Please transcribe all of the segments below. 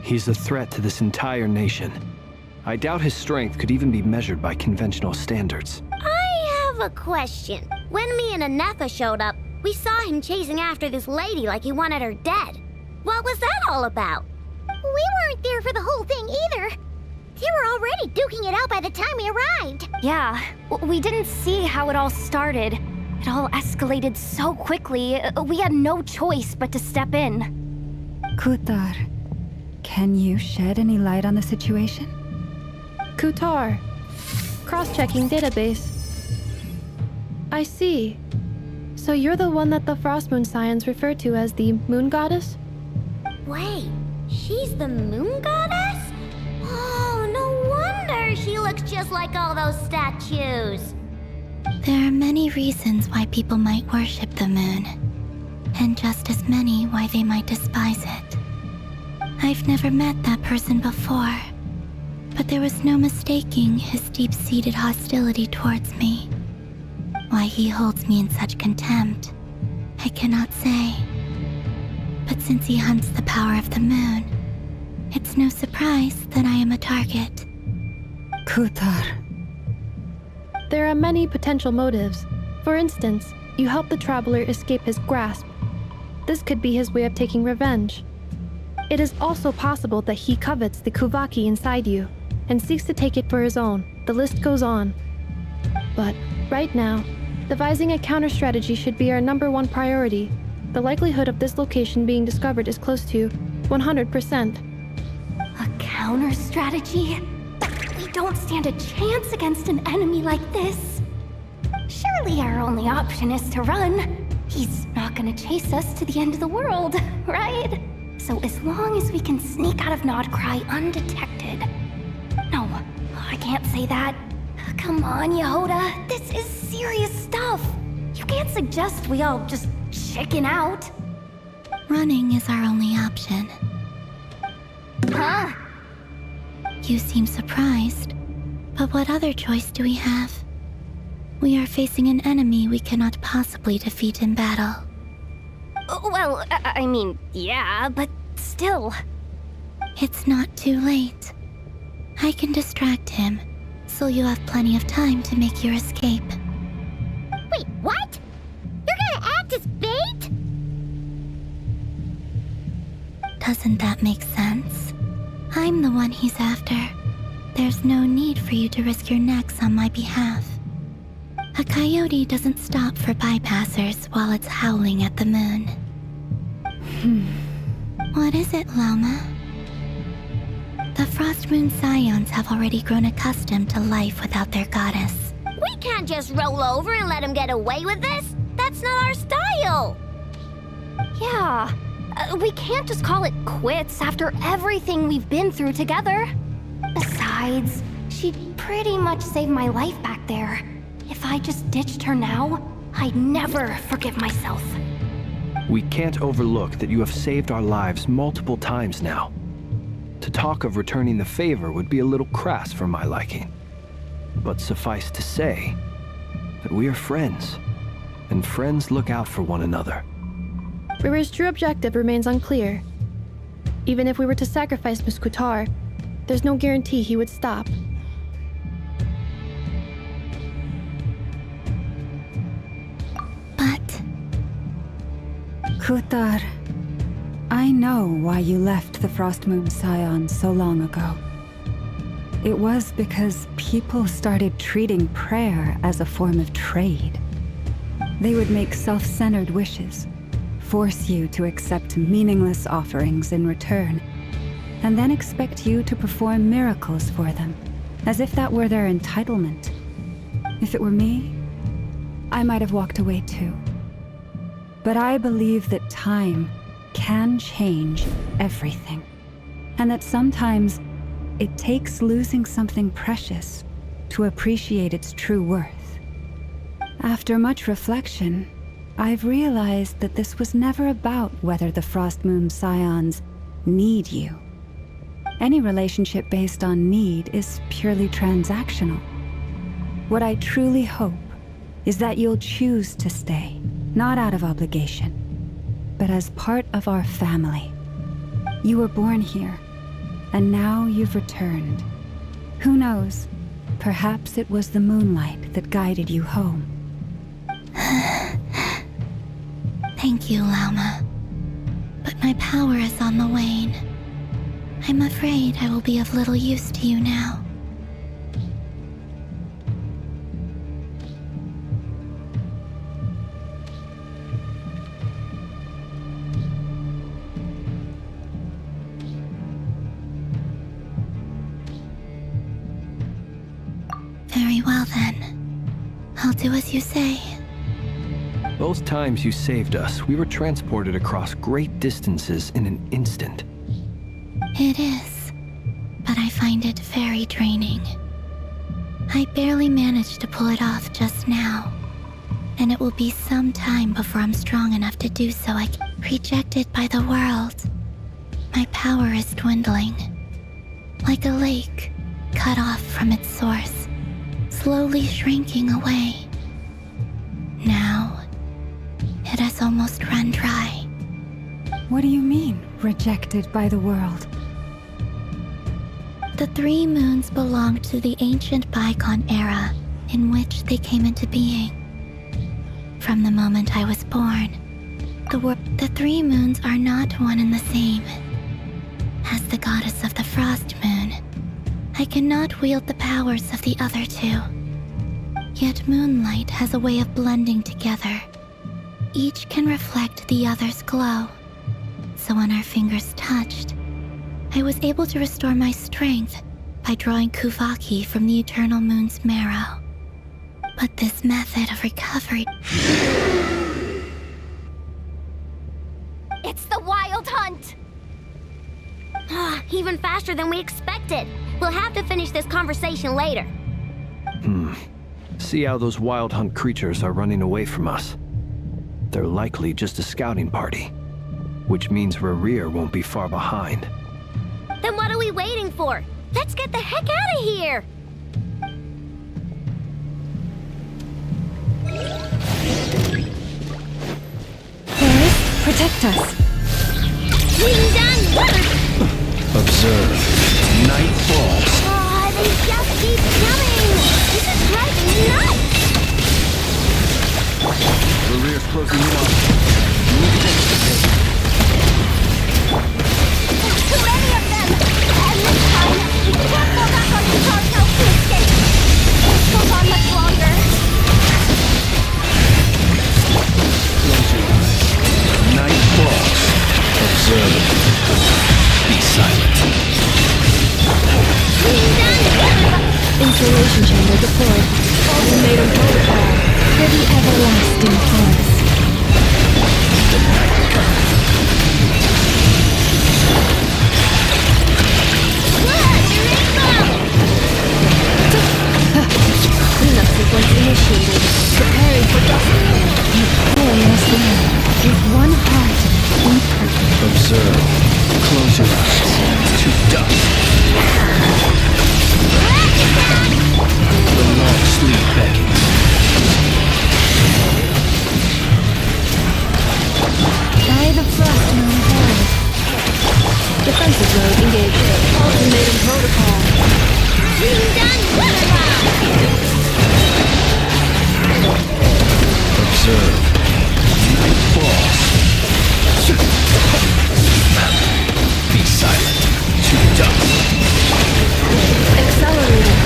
He's a threat to this entire nation. I doubt his strength could even be measured by conventional standards. I have a question. When me and Anefa showed up, we saw him chasing after this lady like he wanted her dead. What was that all about? We weren't there for the whole thing either. They were already duking it out by the time we arrived. Yeah, we didn't see how it all started. It all escalated so quickly, we had no choice but to step in. Kutar, can you shed any light on the situation? Kutar. Cross-checking database. I see. So you're the one that the Frost Moon Scions refer to as the Moon Goddess? Wait, she's the Moon Goddess? Oh, no wonder she looks just like all those statues. There are many reasons why people might worship the moon, and just as many why they might despise it. I've never met that person before, but there was no mistaking his deep-seated hostility towards me. Why he holds me in such contempt, I cannot say. But since he hunts the power of the moon, it's no surprise that I am a target. Kutar. There are many potential motives. For instance, you help the Traveler escape his grasp. This could be his way of taking revenge. It is also possible that he covets the Kuvaki inside you, and seeks to take it for his own. The list goes on. But, right now, devising a counter-strategy should be our #1 priority. The likelihood of this location being discovered is close to 100%. A counter-strategy? We don't stand a chance against an enemy like this. Surely our only option is to run. He's not gonna chase us to the end of the world, right? So as long as we can sneak out of Nodcry undetected. No, I can't say that. Come on, Yehoda, this is serious stuff. You can't suggest we all just chicken out. Running is our only option. Huh? You seem surprised, but what other choice do we have? We are facing an enemy we cannot possibly defeat in battle. Well, I mean, yeah, but still. It's not too late. I can distract him, so you have plenty of time to make your escape. Wait, what? You're gonna act as bait? Doesn't that make sense? I'm the one he's after. There's no need for you to risk your necks on my behalf. A coyote doesn't stop for bypassers while it's howling at the moon. What is it, Loma? The Frost Moon Scions have already grown accustomed to life without their goddess. We can't just roll over and let him get away with this. That's not our style. Yeah, we can't just call it quits after everything we've been through together. Besides, she pretty much saved my life back there. If I just ditched her now, I'd never forgive myself. We can't overlook that you have saved our lives multiple times now. To talk of returning the favor would be a little crass for my liking. But suffice to say that we are friends, and friends look out for one another. Rerir's true objective remains unclear. Even if we were to sacrifice Miss Kutar, there's no guarantee he would stop. But... Kutar, I know why you left the Frost Moon Scions so long ago. It was because people started treating prayer as a form of trade. They would make self-centered wishes, force you to accept meaningless offerings in return, and then expect you to perform miracles for them, as if that were their entitlement. If it were me, I might have walked away too. But I believe that time can change everything, and that sometimes it takes losing something precious to appreciate its true worth. After much reflection, I've realized that this was never about whether the Frost Moon Scions need you. Any relationship based on need is purely transactional. What I truly hope is that you'll choose to stay, not out of obligation, but as part of our family. You were born here, And now you've returned. Who knows? Perhaps it was the moonlight that guided you home. Thank you, Lauma. But my power is on the wane. I'm afraid I will be of little use to you now. Very well then. I'll do as you say. Both times you saved us, we were transported across great distances in an instant. It is, but I find it very draining. I barely managed to pull it off just now, and it will be some time before I'm strong enough to do so. Rejected by the world. My power is dwindling. Like a lake, cut off from its source, slowly shrinking away. Now, it has almost run dry. What do you mean, rejected by the world? The 3 moons belonged to the ancient bygone era in which they came into being. From the moment I was born, the 3 moons are not one and the same. As the goddess of the Frost Moon, I cannot wield the powers of the other 2. Yet moonlight has a way of blending together. Each can reflect the other's glow. So when our fingers touched, I was able to restore my strength by drawing Kuvaki from the Eternal Moon's marrow. But this method of recovery... It's the Wild Hunt! Even faster than we expected. We'll have to finish this conversation later. See how those Wild Hunt creatures are running away from us. They're likely just a scouting party, which means Rerir won't be far behind. Then what are we waiting for? Let's get the heck out of here! Forest, protect us! Observe. Night falls. They just keep coming! This is driving me nuts! Rerir's closing in on. You need to anticipate. Too many of them! And this time, we can't fall back on Utah's help to escape! This goes on much longer. Close your eyes. Night falls. Observe. Be silent. Installation chamber deployed. Ultimatum protocol. For the everlasting forest. The night comes. Cleanup sequence initiated. Preparing for justice. Victoriously, with one heart, one purpose. Observe. Close your eyes. To dust. The long sleep beckons. By the Frost Moon Herald. Defensive mode engaged. Ultimatum protocol. Observe. Night falls. Be silent. To dust. Accelerating.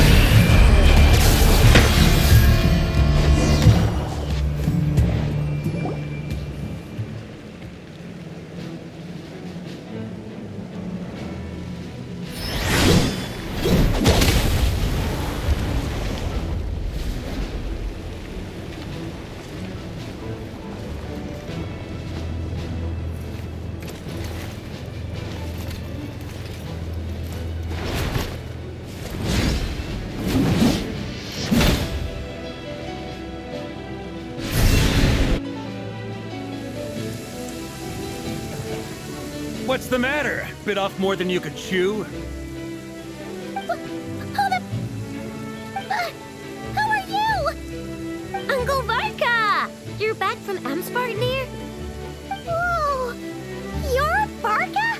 What's the matter? Bit off more than you could chew? Who are you? Uncle Varka! You're back from Amspartnir? Whoa! You're Varka?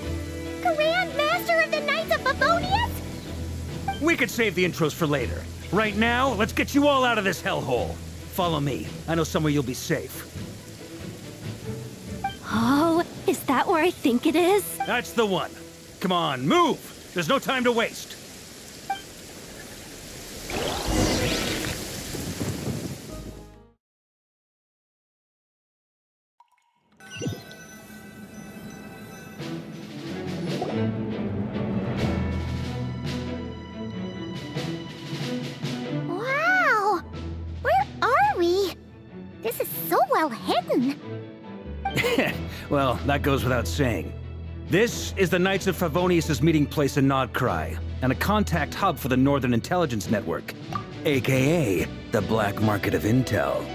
Grand Master of the Knights of Bavona? We could save the intros for later. Right now, let's get you all out of this hellhole. Follow me. I know somewhere you'll be safe. Oh, is that where I think it is? That's the one. Come on, move! There's no time to waste. Wow! Where are we? This is so well hidden. Well, that goes without saying. This is the Knights of Favonius' meeting place in Nodcry, and a contact hub for the Northern Intelligence Network, aka the Black Market of Intel.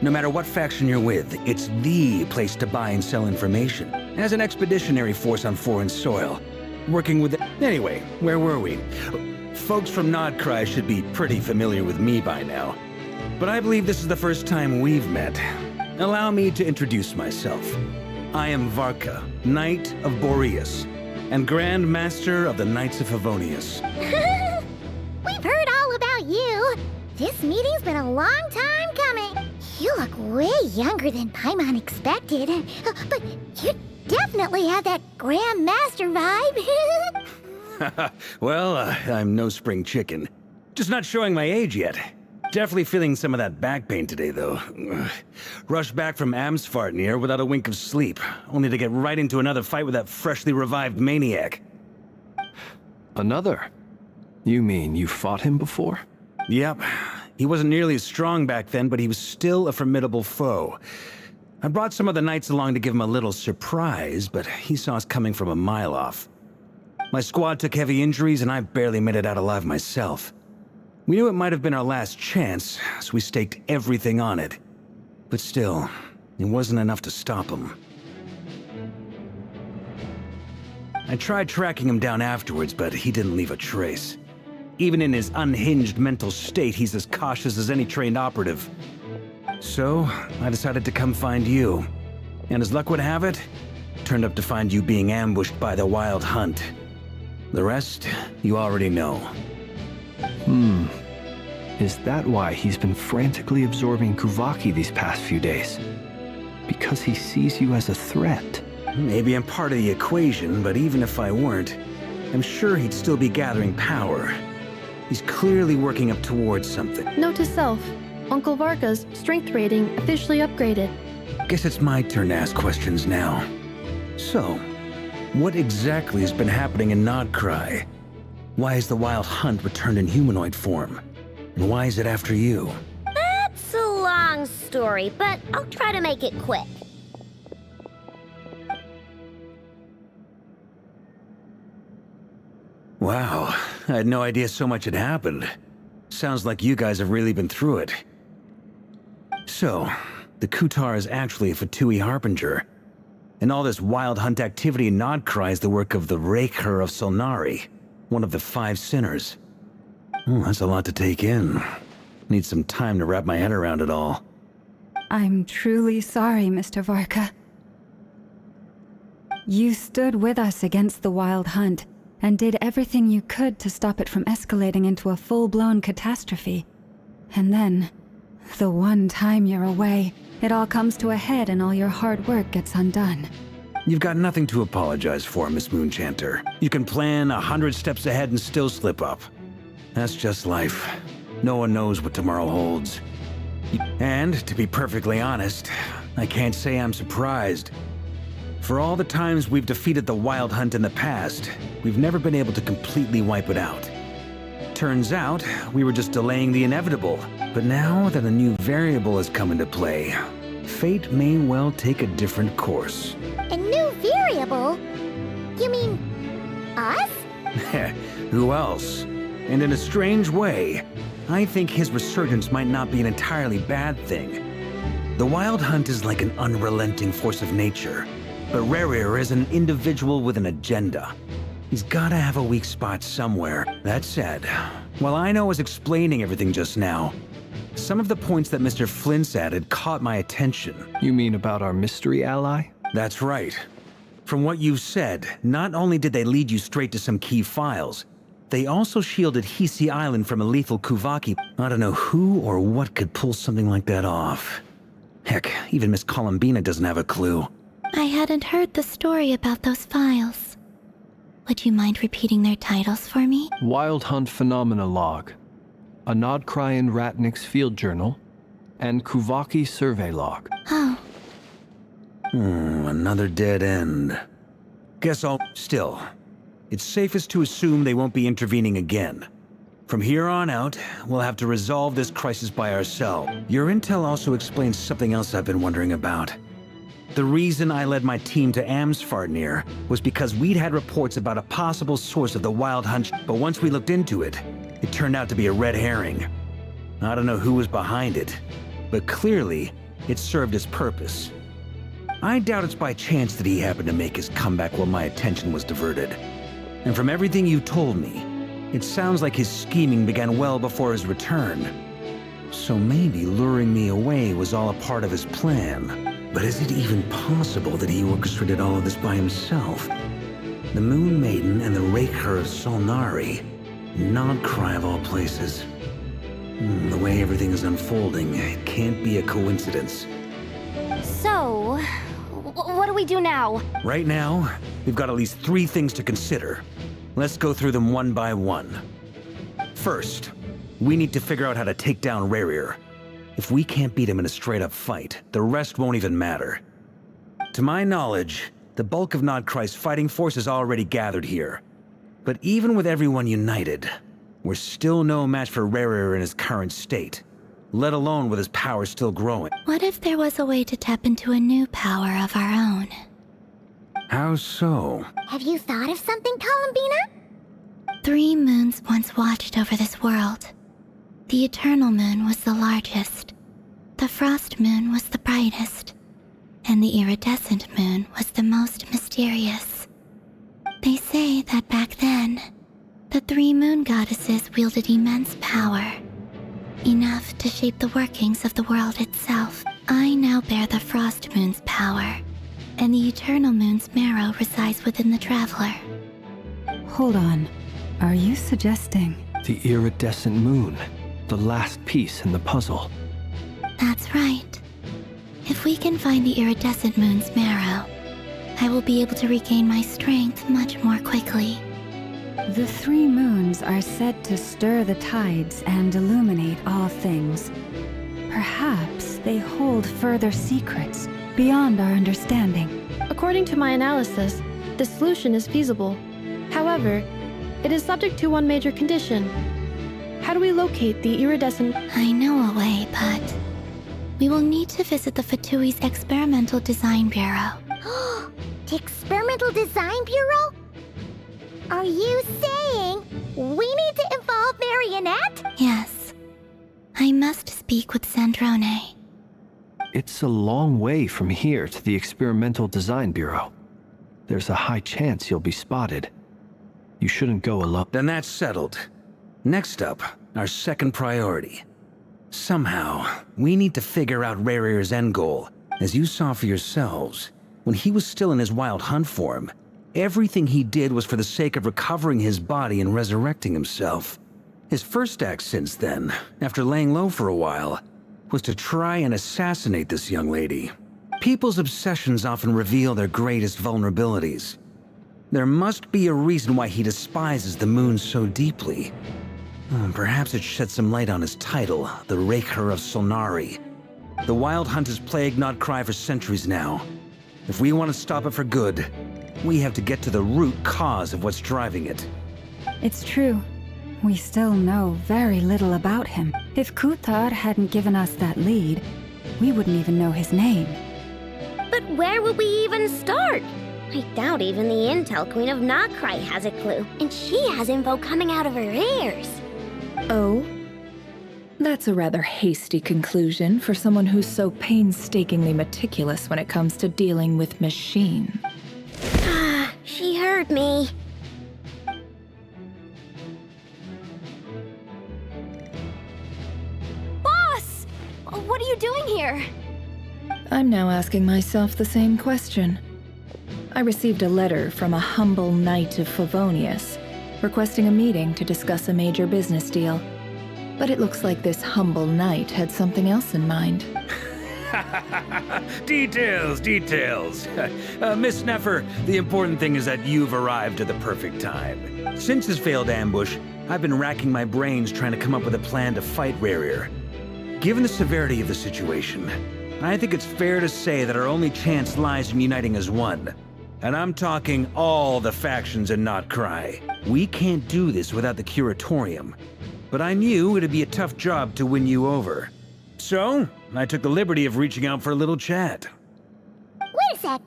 No matter what faction you're with, it's the place to buy and sell information. As an expeditionary force on foreign soil, working with... Anyway, where were we? Folks from Nodcry should be pretty familiar with me by now. But I believe this is the first time we've met. Allow me to introduce myself. I am Varka, Knight of Boreas, and Grand Master of the Knights of Favonius. We've heard all about you. This meeting's been a long time coming. You look way younger than Paimon expected. But you definitely have that Grand Master vibe. Well, I'm no spring chicken. Just not showing my age yet. Definitely feeling some of that back pain today, though. Rushed back from Amsfartnir without a wink of sleep, only to get right into another fight with that freshly revived maniac. Another? You mean you fought him before? Yep. He wasn't nearly as strong back then, but he was still a formidable foe. I brought some of the knights along to give him a little surprise, but he saw us coming from a mile off. My squad took heavy injuries, and I barely made it out alive myself. We knew it might have been our last chance, so we staked everything on it. But still, it wasn't enough to stop him. I tried tracking him down afterwards, but he didn't leave a trace. Even in his unhinged mental state, he's as cautious as any trained operative. So, I decided to come find you. And as luck would have it, turned up to find you being ambushed by the Wild Hunt. The rest, you already know. Is that why he's been frantically absorbing Kuvaki these past few days? Because he sees you as a threat? Maybe I'm part of the equation, but even if I weren't, I'm sure he'd still be gathering power. He's clearly working up towards something. Note to self, Uncle Varka's strength rating officially upgraded. Guess it's my turn to ask questions now. So, what exactly has been happening in Nodcry? Why has the Wild Hunt returned in humanoid form? And why is it after you? That's a long story, but I'll try to make it quick. Wow, I had no idea so much had happened. Sounds like you guys have really been through it. So, the Kutar is actually a Fatui Harbinger. And all this Wild Hunt activity in Nodcry is the work of the Rerir of Solnari, one of the 5 sinners. That's a lot to take in. Need some time to wrap my head around it all. I'm truly sorry, Mr. Varka. You stood with us against the Wild Hunt, and did everything you could to stop it from escalating into a full-blown catastrophe. And then, the one time you're away, it all comes to a head and all your hard work gets undone. You've got nothing to apologize for, Miss Moonchanter. You can plan 100 steps ahead and still slip up. That's just life. No one knows what tomorrow holds. And, to be perfectly honest, I can't say I'm surprised. For all the times we've defeated the Wild Hunt in the past, we've never been able to completely wipe it out. Turns out, we were just delaying the inevitable. But now that a new variable has come into play, fate may well take a different course. A new variable? You mean us? Who else? And in a strange way, I think his resurgence might not be an entirely bad thing. The Wild Hunt is like an unrelenting force of nature, but Rerir is an individual with an agenda. He's gotta have a weak spot somewhere. That said, while I was explaining everything just now, some of the points that Mr. Flint's added caught my attention. You mean about our mystery ally? That's right. From what you said, not only did they lead you straight to some key files, they also shielded Hisi Island from a lethal Kuvaki. I don't know who or what could pull something like that off. Heck, even Miss Columbina doesn't have a clue. I hadn't heard the story about those files. Would you mind repeating their titles for me? Wild Hunt Phenomena Log, a Nodcrian Ratnik's Field Journal, and Kuvaki Survey Log. Oh, Another dead end. Guess I'll... Still, it's safest to assume they won't be intervening again. From here on out, we'll have to resolve this crisis by ourselves. Your intel also explains something else I've been wondering about. The reason I led my team to Amsfarnir was because we'd had reports about a possible source of the Wild Hunt, but once we looked into it, it turned out to be a red herring. I don't know who was behind it, but clearly, it served its purpose. I doubt it's by chance that he happened to make his comeback while my attention was diverted. And from everything you told me, it sounds like his scheming began well before his return. So maybe luring me away was all a part of his plan. But is it even possible that he orchestrated all of this by himself? The Moon Maiden and the Rerir of Solnari. Nodcry of all places. The way everything is unfolding, it can't be a coincidence. So, what do we do now? Right now, we've got at least 3 things to consider. Let's go through them one by one. First, we need to figure out how to take down Rerir. If we can't beat him in a straight-up fight, the rest won't even matter. To my knowledge, the bulk of Nodcry's fighting force is already gathered here. But even with everyone united, we're still no match for Rerir in his current state, let alone with his power still growing. what if there was a way to tap into a new power of our own? How so? Have you thought of something, Columbina? 3 moons once watched over this world. The Eternal Moon was the largest, the Frost Moon was the brightest, and the Iridescent Moon was the most mysterious. They say that back then, the 3 moon goddesses wielded immense power, enough to shape the workings of the world itself. I now bear the Frost Moon's power, and the Eternal Moon's Marrow resides within the Traveler. Hold on. Are you suggesting... The iridescent moon, the last piece in the puzzle. That's right. If we can find the Iridescent Moon's Marrow, I will be able to regain my strength much more quickly. The 3 moons are said to stir the tides and illuminate all things. Perhaps they hold further secrets beyond our understanding. According to my analysis, the solution is feasible. However, it is subject to one major condition. How do we locate the iridescent... I know a way, but we will need to visit the Fatui's Experimental Design Bureau. The Experimental Design Bureau? Are you saying we need to involve Marionette? Yes. I must speak with Sandrone. It's a long way from here to the Experimental Design Bureau. There's a high chance you'll be spotted. You shouldn't go alone. Then that's settled. Next up, our second priority. Somehow, we need to figure out Rerir's end goal. As you saw for yourselves, when he was still in his Wild Hunt form, everything he did was for the sake of recovering his body and resurrecting himself. His first act since then, after laying low for a while, was to try and assassinate this young lady. People's obsessions often reveal their greatest vulnerabilities. There must be a reason why he despises the moon so deeply. Perhaps it sheds some light on his title, the Rerir of Solnari. The Wild Hunt has plagued Nodcry for centuries now. If we want to stop it for good, we have to get to the root cause of what's driving it. It's true. We still know very little about him. If Kuthar hadn't given us that lead, we wouldn't even know his name. But where would we even start? I doubt even the Intel Queen of Nodcry has a clue, and she has info coming out of her ears. Oh? That's a rather hasty conclusion for someone who's so painstakingly meticulous when it comes to dealing with machine. She heard me. Boss! What are you doing here? I'm now asking myself the same question. I received a letter from a humble knight of Favonius, requesting a meeting to discuss a major business deal. But it looks like this humble knight had something else in mind. Details. Miss Sneffer, the important thing is that you've arrived at the perfect time. Since his failed ambush, I've been racking my brains trying to come up with a plan to fight Rerir. Given the severity of the situation, I think it's fair to say that our only chance lies in uniting as one. And I'm talking all the factions in Notcry. We can't do this without the Curatorium. But I knew it'd be a tough job to win you over. So, I took the liberty of reaching out for a little chat. Wait a sec.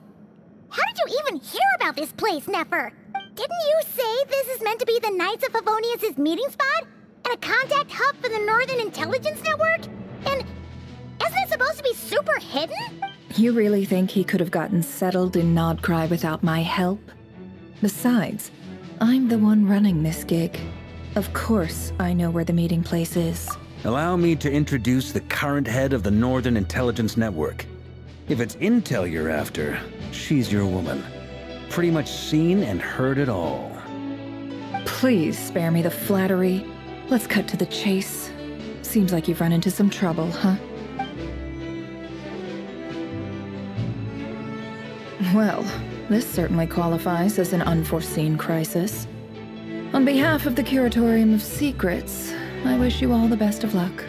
How did you even hear about this place, Nefer? Didn't you say this is meant to be the Knights of Favonius' meeting spot? And a contact hub for the Northern Intelligence Network? And isn't it supposed to be super hidden? You really think he could have gotten settled in Nodcry without my help? Besides, I'm the one running this gig. Of course I know where the meeting place is. Allow me to introduce the current head of the Northern Intelligence Network. If it's intel you're after, she's your woman. Pretty much seen and heard it all. Please spare me the flattery. Let's cut to the chase. Seems like you've run into some trouble, huh? Well, this certainly qualifies as an unforeseen crisis. On behalf of the Curatorium of Secrets, I wish you all the best of luck.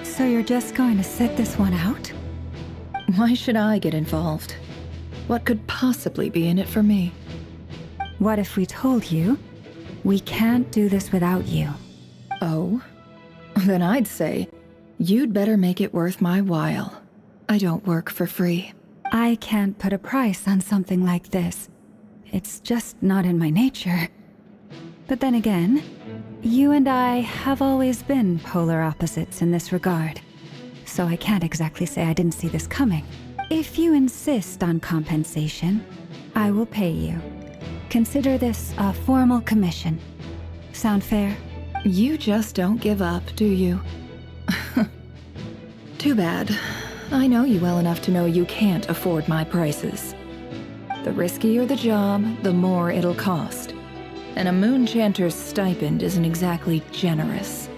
So you're just going to sit this one out? Why should I get involved? What could possibly be in it for me? What if we told you we can't do this without you? Oh? Then I'd say, you'd better make it worth my while. I don't work for free. I can't put a price on something like this. It's just not in my nature. But then again, you and I have always been polar opposites in this regard. So I can't exactly say I didn't see this coming. If you insist on compensation, I will pay you. Consider this a formal commission. Sound fair? You just don't give up, do you? Too bad. I know you well enough to know you can't afford my prices. The riskier the job, the more it'll cost. And a Moonchanter's stipend isn't exactly generous.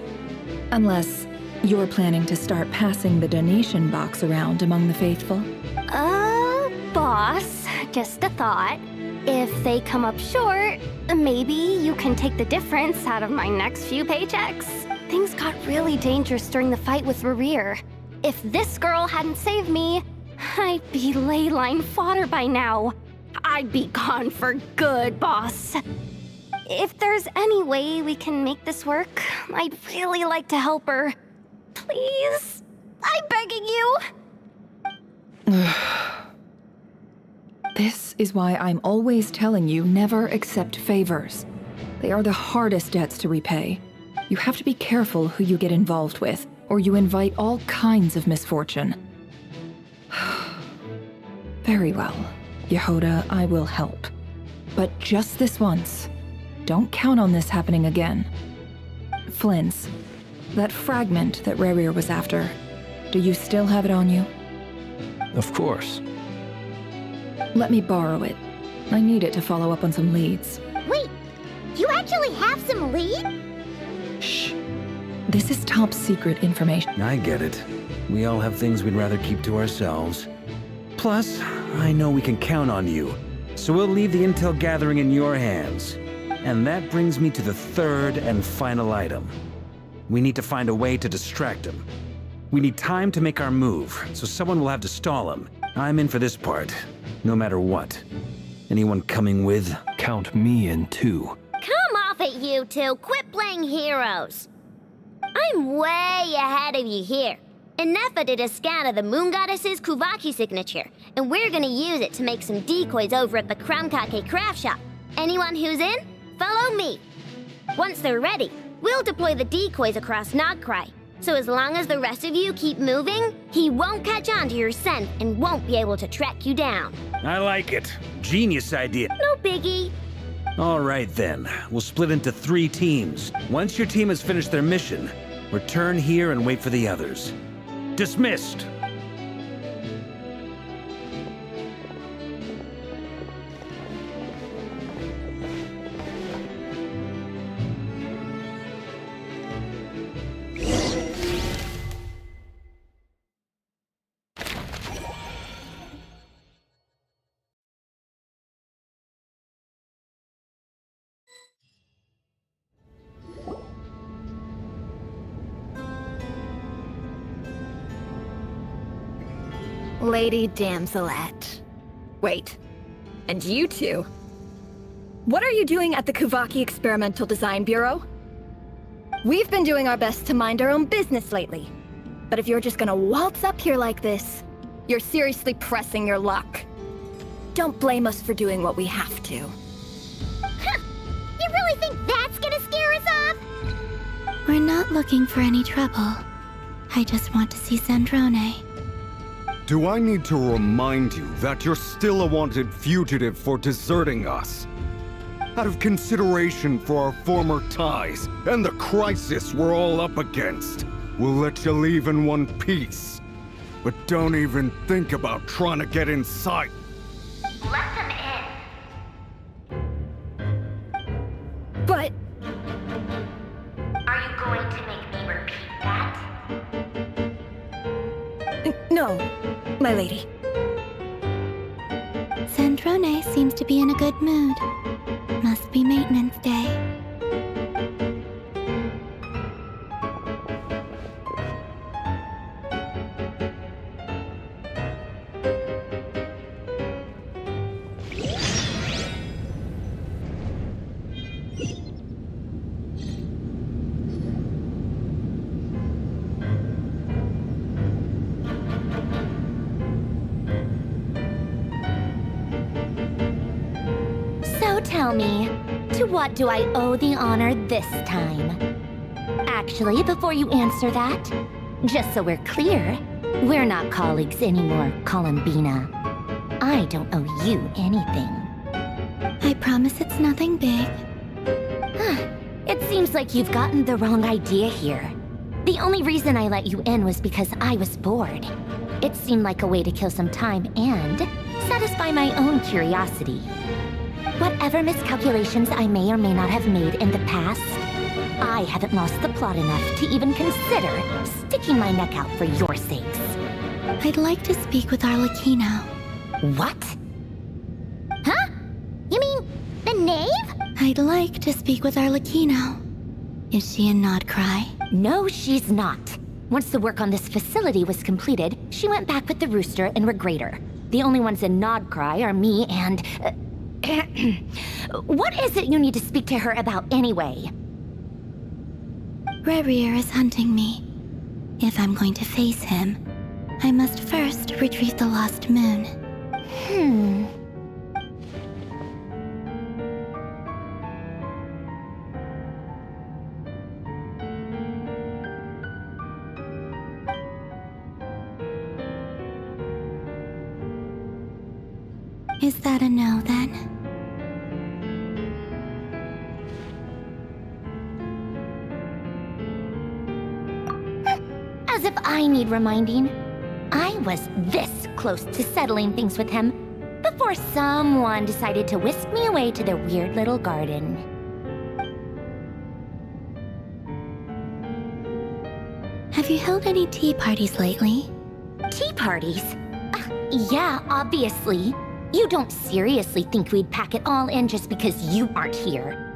Unless you're planning to start passing the donation box around among the faithful. Boss, just a thought. If they come up short, maybe you can take the difference out of my next few paychecks. Things got really dangerous during the fight with Rerir. If this girl hadn't saved me, I'd be ley line fodder by now. I'd be gone for good, boss. If there's any way we can make this work, I'd really like to help her. Please? I'm begging you. This is why I'm always telling you never accept favors. They are the hardest debts to repay. You have to be careful who you get involved with, or you invite all kinds of misfortune. Very well, Yehoda, I will help. But just this once. Don't count on this happening again. Flins, that fragment that Rerir was after, do you still have it on you? Of course. Let me borrow it. I need it to follow up on some leads. Wait, you actually have some lead? Shh. This is top secret information. I get it. We all have things we'd rather keep to ourselves. Plus, I know we can count on you, so we'll leave the intel gathering in your hands. And that brings me to the third and final item. We need to find a way to distract him. We need time to make our move, so someone will have to stall him. I'm in for this part, no matter what. Anyone coming with? Count me in too. Come off it, you two. Quit playing heroes. I'm way ahead of you here. Nefa did a scan of the Moon Goddess's Kuvaki signature, and we're gonna use it to make some decoys over at the Kramkake craft shop. Anyone who's in, follow me. Once they're ready, we'll deploy the decoys across Nogcry. So as long as the rest of you keep moving, he won't catch on to your scent and won't be able to track you down. I like it. Genius idea. No biggie. All right then, we'll split into 3 teams. Once your team has finished their mission, return here and wait for the others. Dismissed! Lady Damselette. Wait, and you two? What are you doing at the Kuvaki Experimental Design Bureau? We've been doing our best to mind our own business lately. But if you're just gonna waltz up here like this, you're seriously pressing your luck. Don't blame us for doing what we have to. You really think that's gonna scare us off? We're not looking for any trouble. I just want to see Sandrone. Do I need to remind you that you're still a wanted fugitive for deserting us? Out of consideration for our former ties and the crisis we're all up against, we'll let you leave in one piece. But don't even think about trying to get inside. Let them in. But... Are you going to make me repeat that? no, my lady. Sandrone seems to be in a good mood. Must be maintenance day. Tell me, to what do I owe the honor this time? Actually, before you answer that, just so we're clear, we're not colleagues anymore, Columbina. I don't owe you anything. I promise it's nothing big. It seems like you've gotten the wrong idea here. The only reason I let you in was because I was bored. It seemed like a way to kill some time and satisfy my own curiosity. Whatever miscalculations I may or may not have made in the past, I haven't lost the plot enough to even consider sticking my neck out for your sakes. I'd like to speak with Arlecchino. What? Huh? You mean the knave? I'd like to speak with Arlecchino. Is she in Nodcry? No, she's not. Once the work on this facility was completed, she went back with the Rooster and Regrator. The only ones in Nodcry are me and... What is it you need to speak to her about anyway? Rerir is hunting me. If I'm going to face him, I must first retrieve the lost moon. Is that a no, then? As if I need reminding. I was this close to settling things with him before someone decided to whisk me away to their weird little garden. Have you held any tea parties lately? Tea parties? Yeah, obviously. You don't seriously think we'd pack it all in just because you aren't here.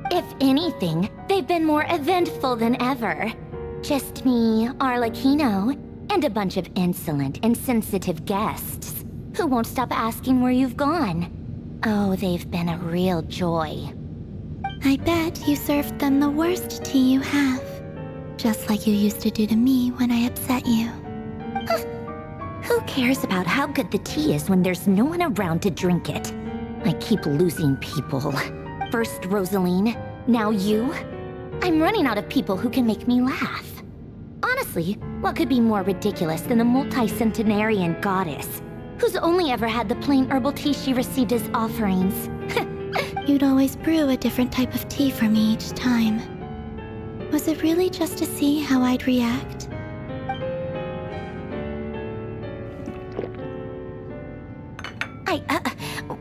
If anything, they've been more eventful than ever. Just me, Arlecchino, and a bunch of insolent, insensitive guests who won't stop asking where you've gone. Oh, they've been a real joy. I bet you served them the worst tea you have. Just like you used to do to me when I upset you. Who cares about how good the tea is when there's no one around to drink it? I keep losing people. First Rosaline, now you. I'm running out of people who can make me laugh. Honestly, what could be more ridiculous than a multi-centenarian goddess who's only ever had the plain herbal tea she received as offerings? You'd always brew a different type of tea for me each time. Was it really just to see how I'd react?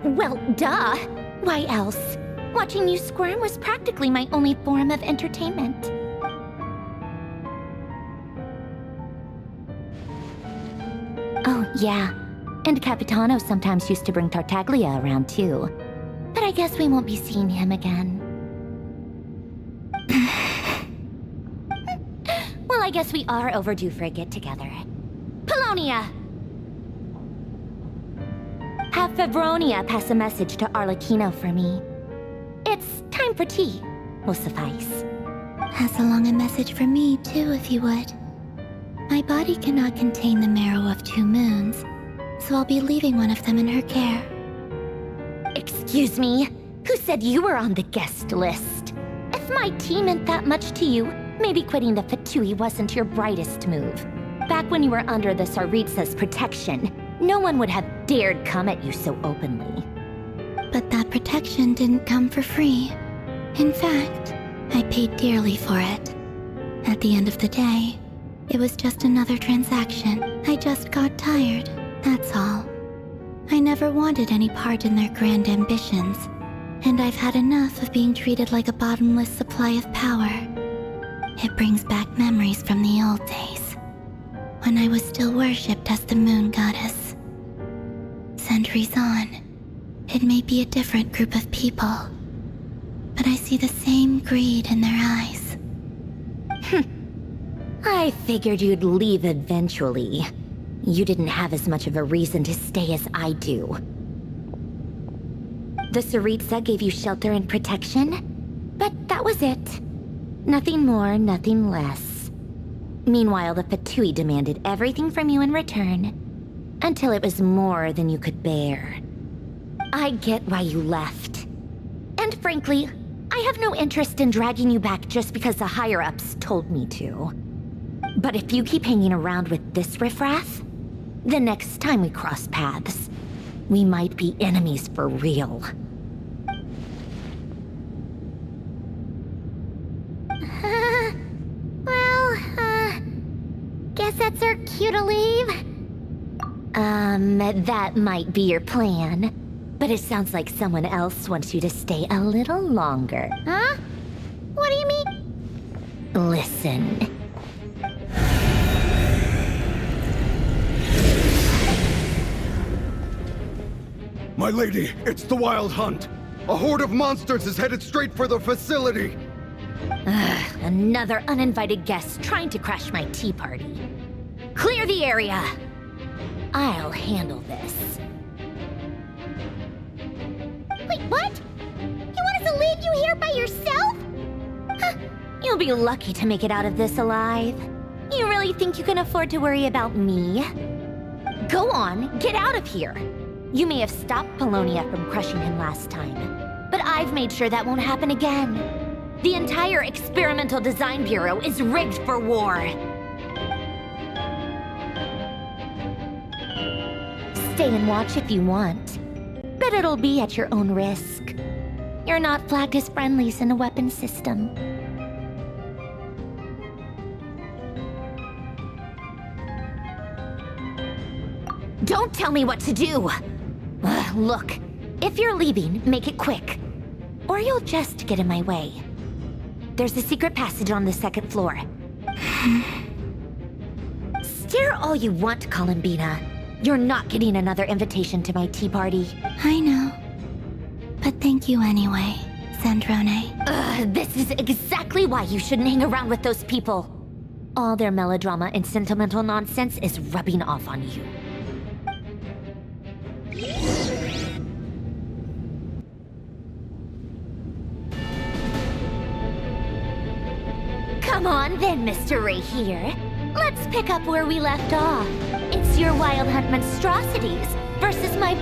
Well, duh. Why else? Watching you squirm was practically my only form of entertainment. Oh, yeah. And Capitano sometimes used to bring Tartaglia around, too. But I guess we won't be seeing him again. Well, I guess we are overdue for a get-together. Polonia! Have Favronia pass a message to Arlecchino for me. It's time for tea. Will suffice. Pass along a message for me, too, if you would. My body cannot contain the marrow of 2 moons, so I'll be leaving one of them in her care. Excuse me? Who said you were on the guest list? If my tea meant that much to you, maybe quitting the Fatui wasn't your brightest move. Back when you were under the Tsaritsa's protection, no one would have dared come at you so openly. But that protection didn't come for free. In fact, I paid dearly for it. At the end of the day, it was just another transaction. I just got tired, that's all. I never wanted any part in their grand ambitions, and I've had enough of being treated like a bottomless supply of power. It brings back memories from the old days, when I was still worshipped as the moon goddess. Centuries on, it may be a different group of people, but I see the same greed in their eyes. I figured you'd leave eventually. You didn't have as much of a reason to stay as I do. The Tsaritsa gave you shelter and protection, but that was it. Nothing more, nothing less. Meanwhile, the Fatui demanded everything from you in return, until it was more than you could bear. I get why you left. And frankly, I have no interest in dragging you back just because the higher-ups told me to. But if you keep hanging around with this riffraff, the next time we cross paths, we might be enemies for real. Guess that's our cue to leave. That might be your plan. But it sounds like someone else wants you to stay a little longer. Huh? What do you mean? Listen. My lady, it's the Wild Hunt. A horde of monsters is headed straight for the facility. Another uninvited guest trying to crash my tea party. Clear the area! I'll handle this. Wait, what? You want us to leave you here by yourself? Huh, you'll be lucky to make it out of this alive. You really think you can afford to worry about me? Go on, get out of here. You may have stopped Polonia from crushing him last time, but I've made sure that won't happen again. The entire Experimental Design Bureau is rigged for war. Stay and watch if you want, but it'll be at your own risk. You're not flagged as friendlies in a weapon system. Don't tell me what to do! Look, if you're leaving, make it quick. Or you'll just get in my way. There's a secret passage on the 2nd floor. Stare all you want, Columbina. You're not getting another invitation to my tea party. I know. But thank you anyway, Sandrone. This is exactly why you shouldn't hang around with those people. All their melodrama and sentimental nonsense is rubbing off on you. Come on then, Mr. Rerir. Let's pick up where we left off. It's your Wild Hunt monstrosities versus my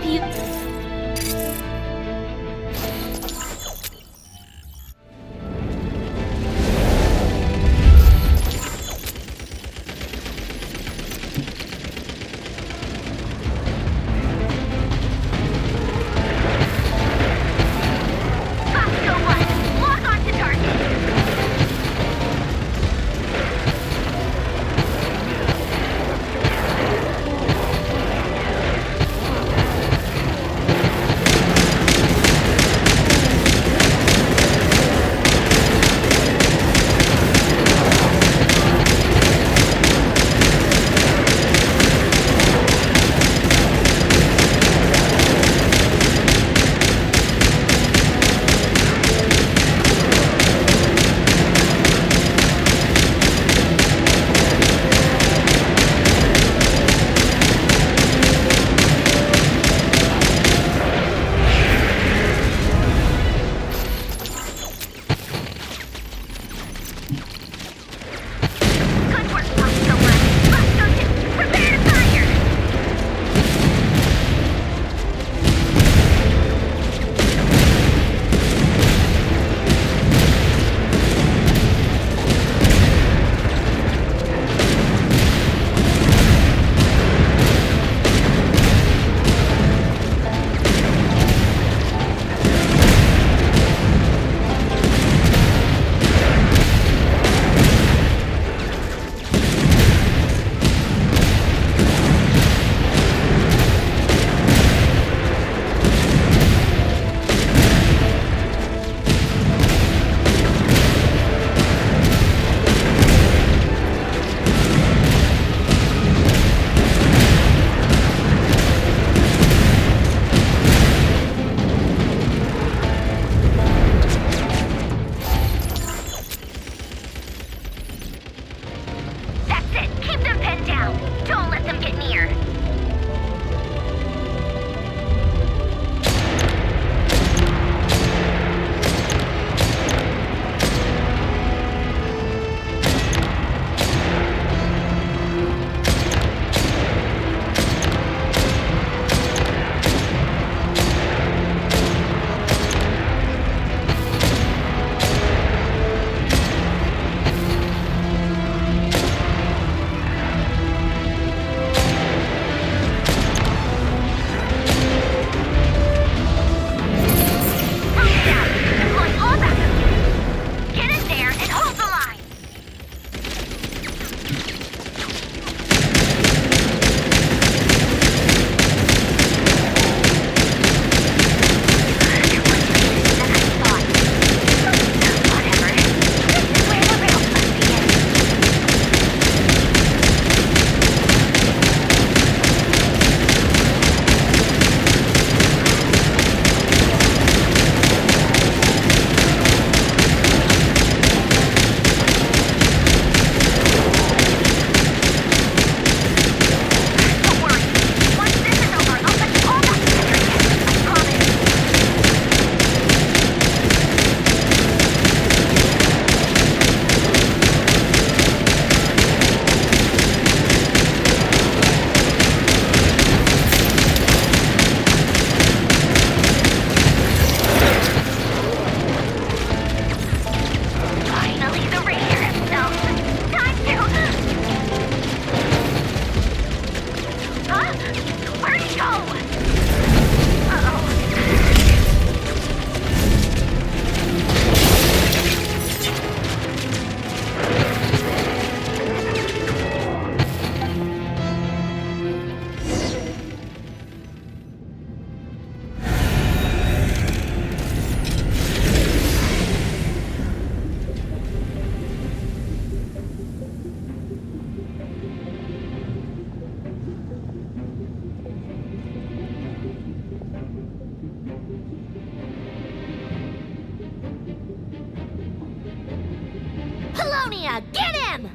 Colonia! Get him!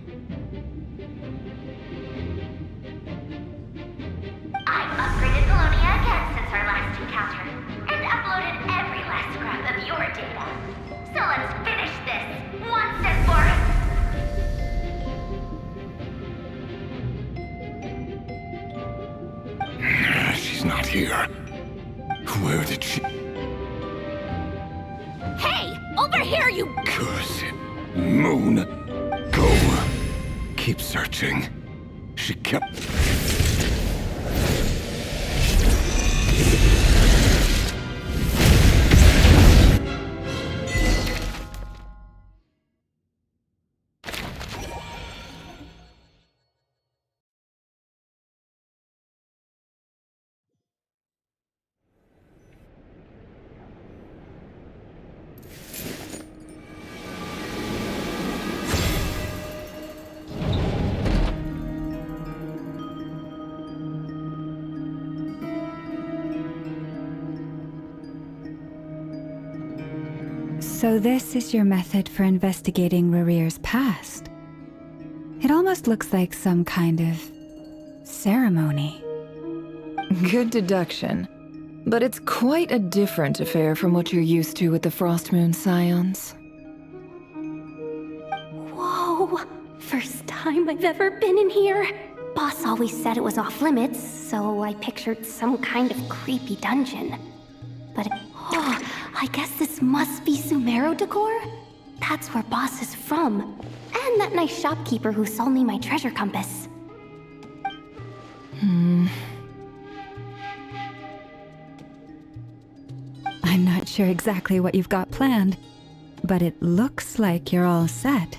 I've upgraded Colonia again since our last encounter, and uploaded every last scrap of your data. So let's finish this, once and for all. She's not here. Where did she... Hey! Over here, you... Curse it. Moon. Go. Keep searching. She kept... So this is your method for investigating Rerir's past. It almost looks like some kind of ceremony. Good deduction. But it's quite a different affair from what you're used to with the Frostmoon Scions. Whoa! First time I've ever been in here. Boss always said it was off limits, so I pictured some kind of creepy dungeon. But, oh, I guess this must be Sumeru decor? That's where Boss is from. And that nice shopkeeper who sold me my treasure compass. I'm not sure exactly what you've got planned, but it looks like you're all set.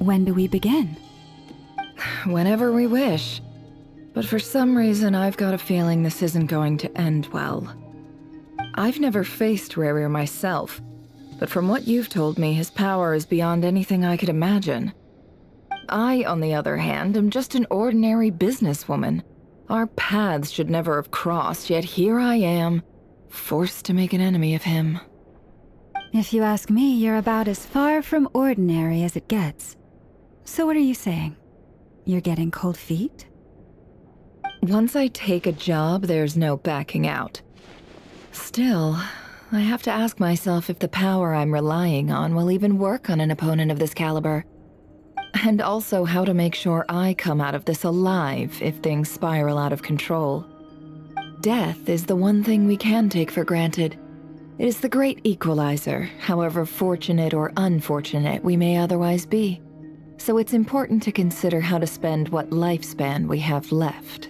When do we begin? Whenever we wish. But for some reason, I've got a feeling this isn't going to end well. I've never faced Rerir myself, but from what you've told me, his power is beyond anything I could imagine. I, on the other hand, am just an ordinary businesswoman. Our paths should never have crossed, yet here I am, forced to make an enemy of him. If you ask me, you're about as far from ordinary as it gets. So what are you saying? You're getting cold feet? Once I take a job, there's no backing out. Still, I have to ask myself if the power I'm relying on will even work on an opponent of this caliber. And also how to make sure I come out of this alive if things spiral out of control. Death is the one thing we can take for granted. It is the great equalizer, however fortunate or unfortunate we may otherwise be. So it's important to consider how to spend what lifespan we have left.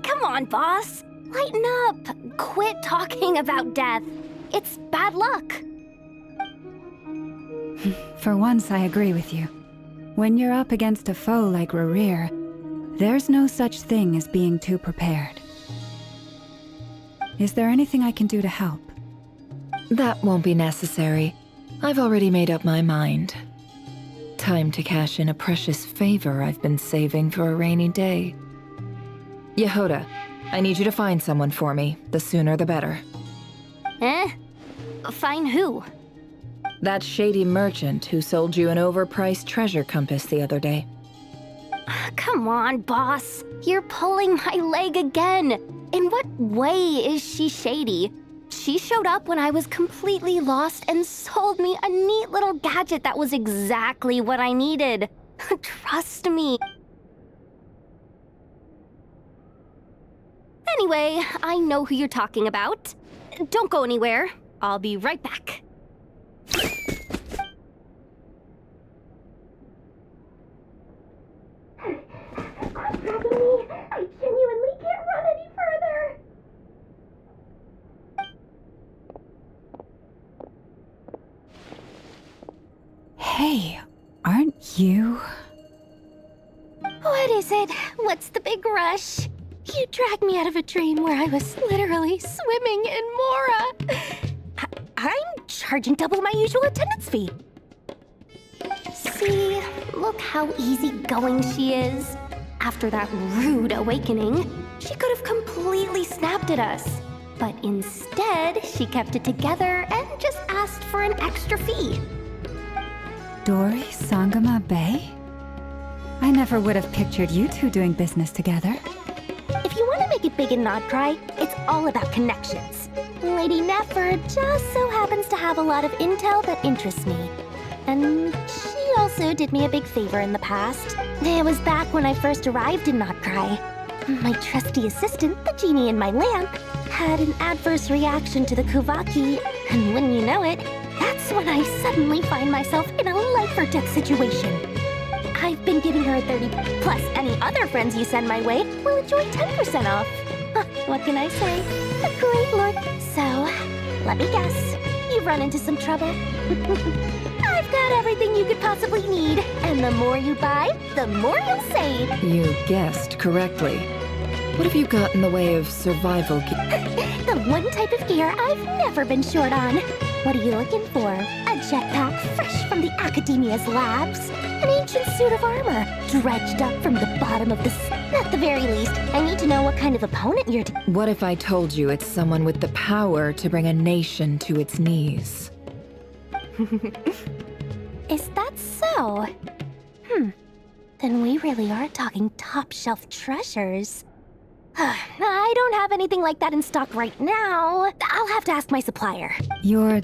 Come on, boss. Lighten up. Quit talking about death. It's bad luck. For once, I agree with you. When you're up against a foe like Rerir, there's no such thing as being too prepared. Is there anything I can do to help? That won't be necessary. I've already made up my mind. Time to cash in a precious favor I've been saving for a rainy day. Yehoda, I need you to find someone for me. The sooner the better. Find who? That shady merchant who sold you an overpriced treasure compass the other day. Come on, boss. You're pulling my leg again. In what way is she shady? She showed up when I was completely lost and sold me a neat little gadget that was exactly what I needed. Trust me. Anyway, I know who you're talking about. Don't go anywhere. I'll be right back. Quit dragging me. I genuinely can't run any further. Hey, aren't you? What is it? What's the big rush? You dragged me out of a dream where I was literally swimming in Mora. I'm charging double my usual attendance fee. See, look how easygoing she is. After that rude awakening, she could have completely snapped at us. But instead, she kept it together and just asked for an extra fee. Dori Sangama Bay? I never would have pictured you two doing business together. If you want to make it big in Nodcry, it's all about connections. Lady Nefer just so happens to have a lot of intel that interests me. And she also did me a big favor in the past. It was back when I first arrived in Nodcry. My trusty assistant, the genie in my lamp, had an adverse reaction to the Kuvaki, and wouldn't you know it, that's when I suddenly find myself in a life-or-death situation. I've been giving her 30, plus any other friends you send my way will enjoy 10% off. What can I say? A great look. So, let me guess. You've run into some trouble? I've got everything you could possibly need, and the more you buy, the more you'll save. You guessed correctly. What have you got in the way of survival gear? The one type of gear I've never been short on. What are you looking for? A jetpack fresh from the Academia's labs? An ancient suit of armor, dredged up from the bottom of the sea? At the very least, I need to know what kind of opponent you're What if I told you it's someone with the power to bring a nation to its knees? Is that so? Then we really are talking top-shelf treasures. I don't have anything like that in stock right now. I'll have to ask my supplier. Your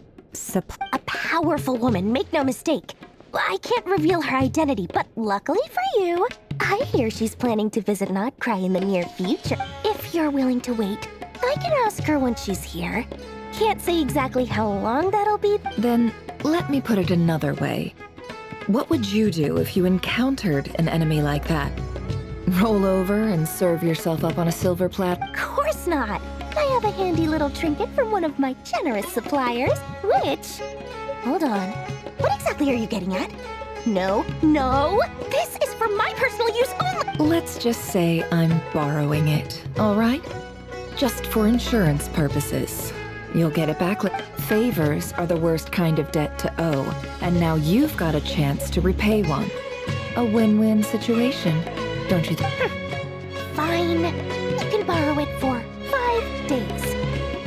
A powerful woman, make no mistake. I can't reveal her identity, but luckily for you, I hear she's planning to visit Nodcry in the near future. If you're willing to wait, I can ask her when she's here. Can't say exactly how long that'll be. Then let me put it another way. What would you do if you encountered an enemy like that? Roll over and serve yourself up on a silver platter? Of course not. I have a handy little trinket from one of my generous suppliers, which... Hold on. What exactly are you getting at? No, this is for my personal use only! Let's just say I'm borrowing it, all right? Just for insurance purposes. You'll get it back. Favors are the worst kind of debt to owe, and now you've got a chance to repay one. A win-win situation, don't you think? Fine. You can borrow it for 5 days.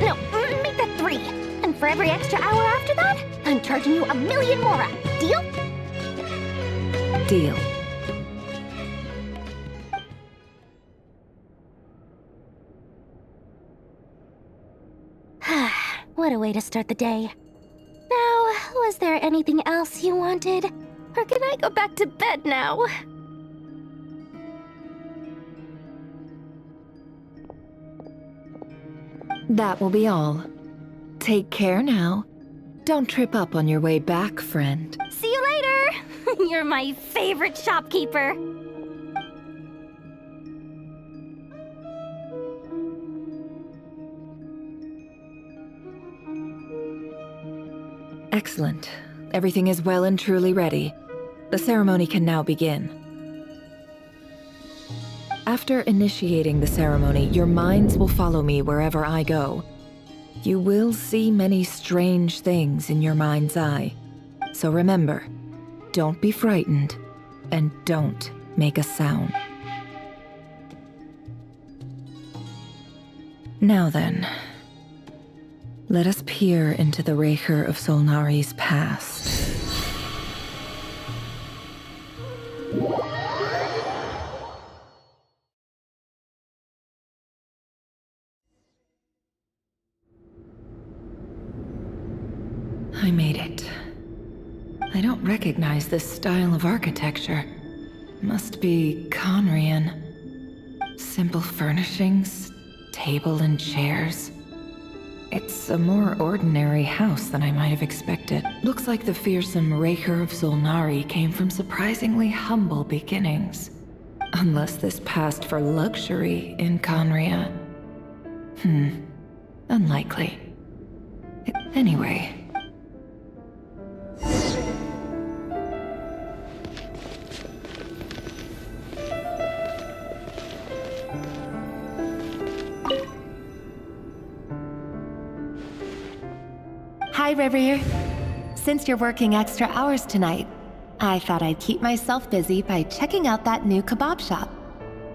No, make that 3. And for every extra hour after that, I'm charging you 1,000,000 more. Deal? Deal. What a way to start the day. Now, was there anything else you wanted? Or can I go back to bed now? That will be all. Take care now. Don't trip up on your way back, friend. See you later! You're my favorite shopkeeper. Excellent. Everything is well and truly ready. The ceremony can now begin. After initiating the ceremony, your minds will follow me wherever I go. You will see many strange things in your mind's eye. So remember, don't be frightened, and don't make a sound. Now then, let us peer into the Rerir of Solnari's past. I made it. I don't recognize this style of architecture. Must be Conrian. Simple furnishings, table and chairs. It's a more ordinary house than I might have expected. Looks like the fearsome Rerir of Solnari came from surprisingly humble beginnings. Unless this passed for luxury in Conria. Unlikely. Anyway. Hi, Rerir. Since you're working extra hours tonight, I thought I'd keep myself busy by checking out that new kebab shop.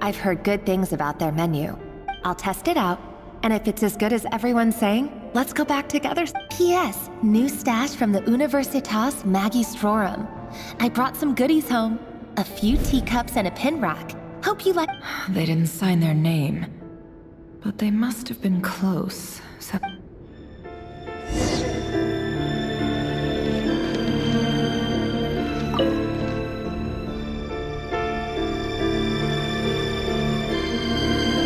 I've heard good things about their menu. I'll test it out, and if it's as good as everyone's saying, let's go back together. P.S. New stash from the Universitas Magistrorum. I brought some goodies home. A few teacups and a pin rack. Hope you like— They didn't sign their name, but they must have been close. So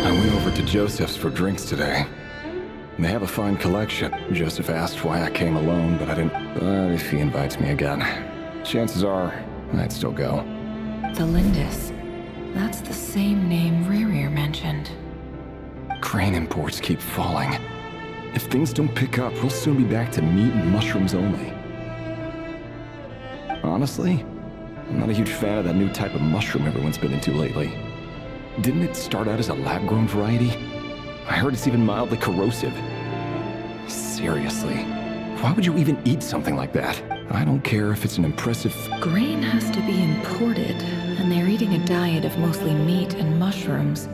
I went over to Joseph's for drinks today. They have a fine collection. Joseph asked why I came alone, but I didn't. But if he invites me again, chances are I'd still go. the Lindis. That's the same name Rerir mentioned. Grain imports keep falling. If things don't pick up, we'll soon be back to meat and mushrooms only. Honestly, I'm not a huge fan of that new type of mushroom everyone's been into lately. Didn't it start out as a lab-grown variety? I heard it's even mildly corrosive. Seriously, why would you even eat something like that? I don't care if it's an impressive— Grain has to be imported, and they're eating a diet of mostly meat and mushrooms.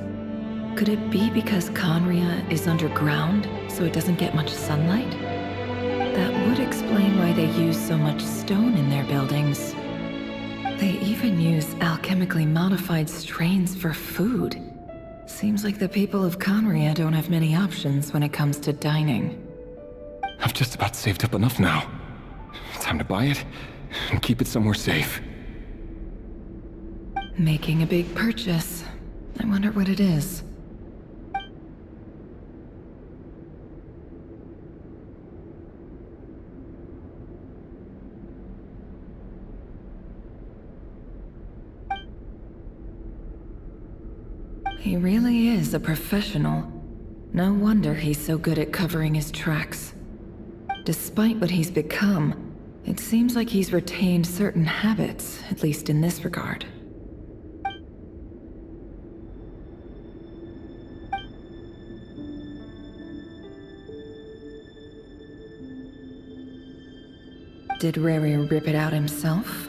Could it be because Conria is underground, so it doesn't get much sunlight? That would explain why they use so much stone in their buildings. They even use alchemically modified strains for food. Seems like the people of Conria don't have many options when it comes to dining. I've just about saved up enough now. Time to buy it and keep it somewhere safe. Making a big purchase. I wonder what it is. He really is a professional. No wonder he's so good at covering his tracks. Despite what he's become, it seems like he's retained certain habits, at least in this regard. Did Rerir rip it out himself?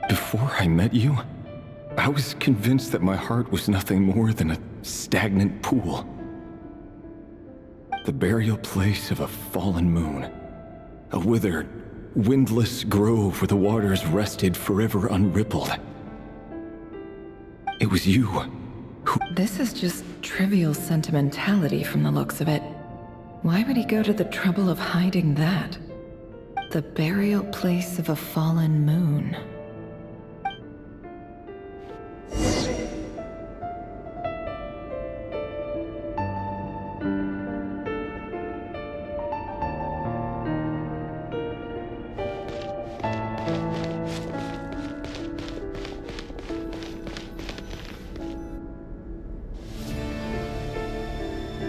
Before I met you, I was convinced that my heart was nothing more than a stagnant pool. The burial place of a fallen moon. A withered, windless grove where the waters rested forever unrippled. It was you who— This is just trivial sentimentality from the looks of it. Why would he go to the trouble of hiding that? The burial place of a fallen moon.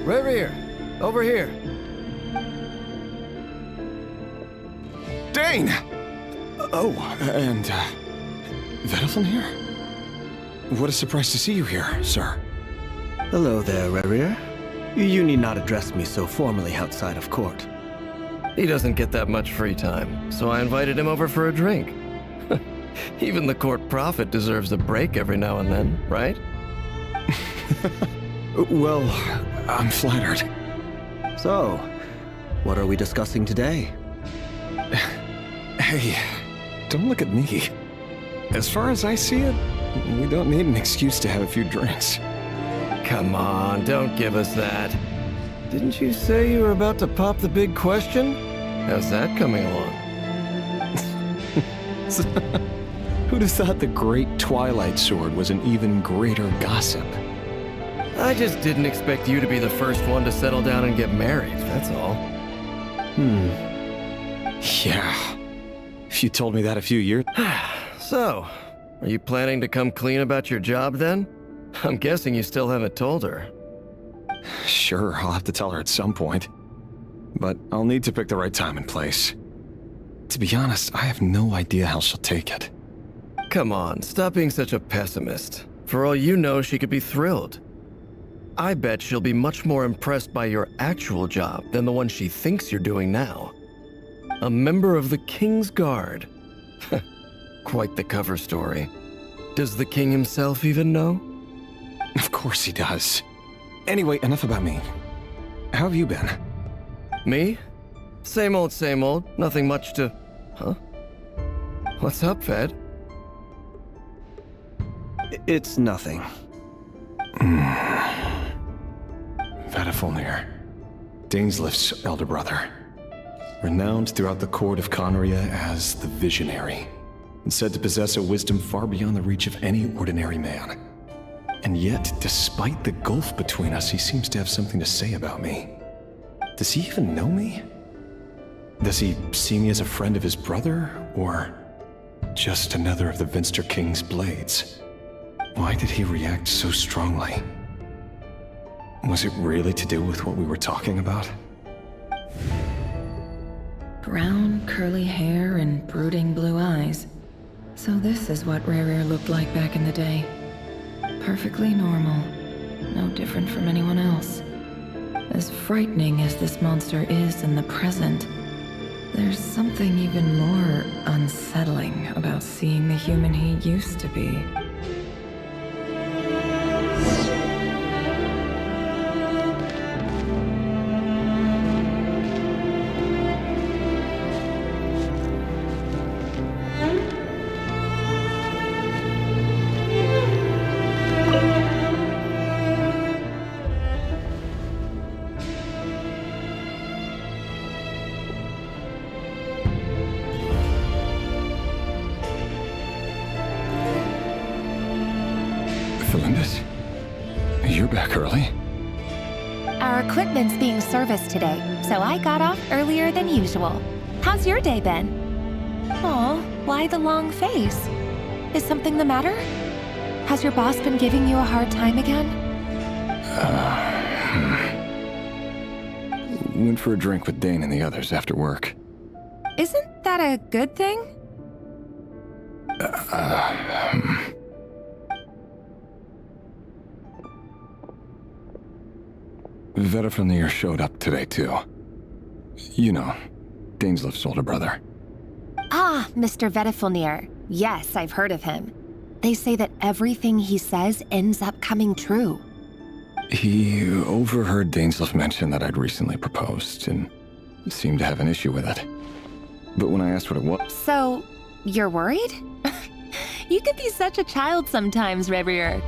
Rerir, over here. Dane! Oh, and, Vedelson here? What a surprise to see you here, sir. Hello there, Rerir. You need not address me so formally outside of court. He doesn't get that much free time, so I invited him over for a drink. Even the court prophet deserves a break every now and then, right? Well, I'm flattered. So, what are we discussing today? Hey, don't look at me. As far as I see it, we don't need an excuse to have a few drinks. Come on, don't give us that. Didn't you say you were about to pop the big question? How's that coming along? Who'd have thought the great Twilight Sword was an even greater gossip? I just didn't expect you to be the first one to settle down and get married, that's all. Yeah. If you told me that a few years— So, are you planning to come clean about your job then? I'm guessing you still haven't told her. Sure, I'll have to tell her at some point. But I'll need to pick the right time and place. To be honest, I have no idea how she'll take it. Come on, stop being such a pessimist. For all you know, she could be thrilled. I bet she'll be much more impressed by your actual job than the one she thinks you're doing now. A member of the King's Guard. Quite the cover story. Does the king himself even know? Of course he does. Anyway, enough about me. How have you been? Me? Same old, same old. Nothing much to... Huh? What's up, Ved? It's nothing. Vedifulnir, Dainslif's elder brother. Renowned throughout the court of Conria as the Visionary, and said to possess a wisdom far beyond the reach of any ordinary man. And yet, despite the gulf between us, he seems to have something to say about me. Does he even know me? Does he see me as a friend of his brother, or just another of the Vinster King's blades? Why did he react so strongly? Was it really to do with what we were talking about? Brown, curly hair and brooding blue eyes. So this is what Rerir looked like back in the day. Perfectly normal. No different from anyone else. As frightening as this monster is in the present, there's something even more unsettling about seeing the human he used to be. You're back early? Our equipment's being serviced today, so I got off earlier than usual. How's your day been? Aw, why the long face? Is something the matter? Has your boss been giving you a hard time again? Went for a drink with Dane and the others after work. Isn't that a good thing? Vedifulnir showed up today, too. You know, Dainslif's older brother. Ah, Mr. Vedifulnir. Yes, I've heard of him. They say that everything he says ends up coming true. He overheard Dainslif mention that I'd recently proposed, and seemed to have an issue with it. But when I asked what it was... So, you're worried? You could be such a child sometimes, Rerir.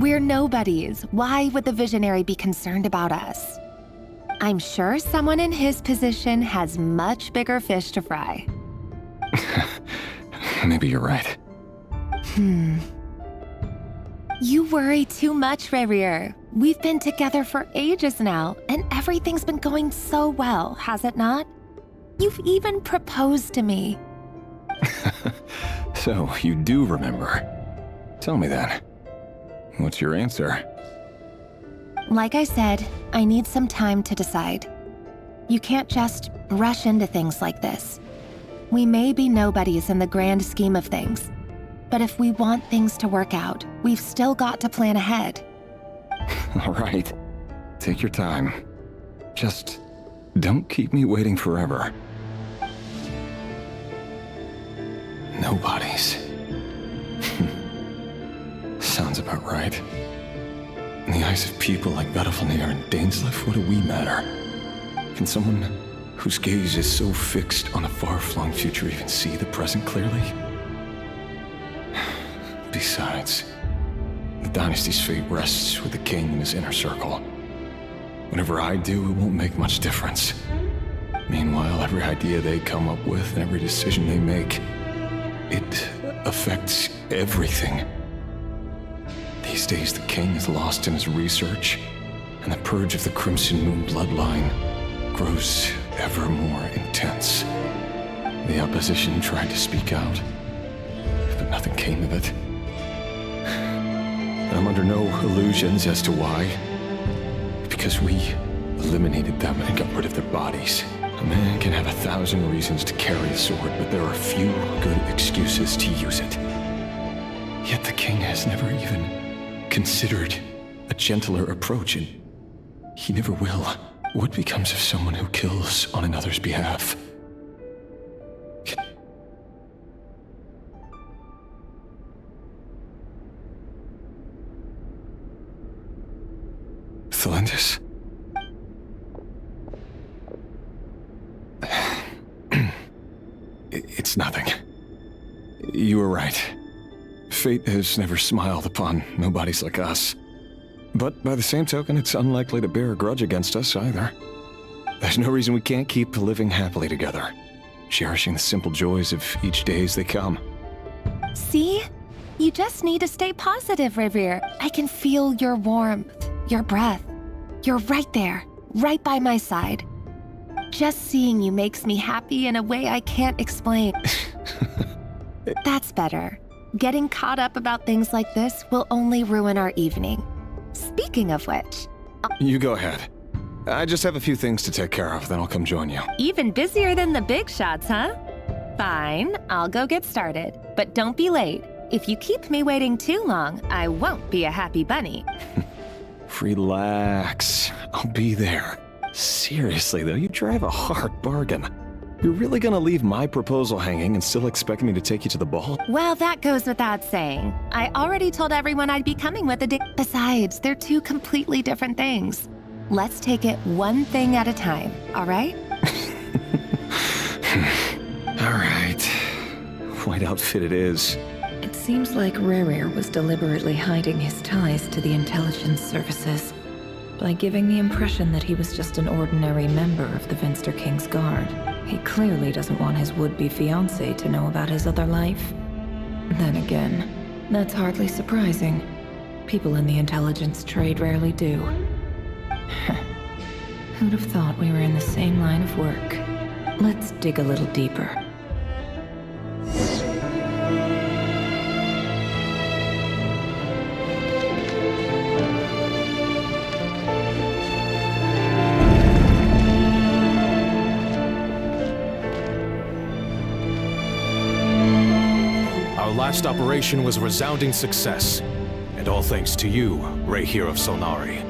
We're nobodies. Why would the Visionary be concerned about us? I'm sure someone in his position has much bigger fish to fry. Maybe you're right. You worry too much, Rerir. We've been together for ages now, and everything's been going so well, has it not? You've even proposed to me. So, you do remember. Tell me then. What's your answer? Like I said, I need some time to decide. You can't just rush into things like this. We may be nobodies in the grand scheme of things, but if we want things to work out, we've still got to plan ahead. All right. Take your time. Just don't keep me waiting forever. Nobodies. Sounds about right. In the eyes of people like Vedifulnir and Dainslif, what do we matter? Can someone whose gaze is so fixed on a far-flung future even see the present clearly? Besides, the dynasty's fate rests with the king and his inner circle. Whatever I do, it won't make much difference. Meanwhile, every idea they come up with and every decision they make, it affects everything. These days, the king is lost in his research, and the purge of the Crimson Moon bloodline grows ever more intense. The opposition tried to speak out, but nothing came of it. I'm under no illusions as to why. Because we eliminated them and got rid of their bodies. A man can have 1,000 reasons to carry a sword, but there are few good excuses to use it. Yet the king has never even considered a gentler approach, and he never will. What becomes of someone who kills on another's behalf? Thelindis? It's nothing. You were right. Fate has never smiled upon nobodies like us. But by the same token, it's unlikely to bear a grudge against us either. There's no reason we can't keep living happily together, cherishing the simple joys of each day as they come. See? You just need to stay positive, Rerir. I can feel your warmth, your breath. You're right there, right by my side. Just seeing you makes me happy in a way I can't explain. That's better. Getting caught up about things like this will only ruin our evening. Speaking of which... You go ahead. I just have a few things to take care of, then I'll come join you. Even busier than the big shots, huh? Fine, I'll go get started. But don't be late. If you keep me waiting too long, I won't be a happy bunny. Relax. I'll be there. Seriously, though, you drive a hard bargain. You're really gonna leave my proposal hanging and still expect me to take you to the ball? Well, that goes without saying. I already told everyone I'd be coming with a date. Besides, they're two completely different things. Let's take it one thing at a time, all right? All right. White outfit it is. It seems like Rerir was deliberately hiding his ties to the intelligence services by giving the impression that he was just an ordinary member of the Venster King's Guard. He clearly doesn't want his would-be fiancée to know about his other life. Then again, that's hardly surprising. People in the intelligence trade rarely do. Who'd have thought we were in the same line of work? Let's dig a little deeper. Our last operation was a resounding success, and all thanks to you, Rerir of Solnari.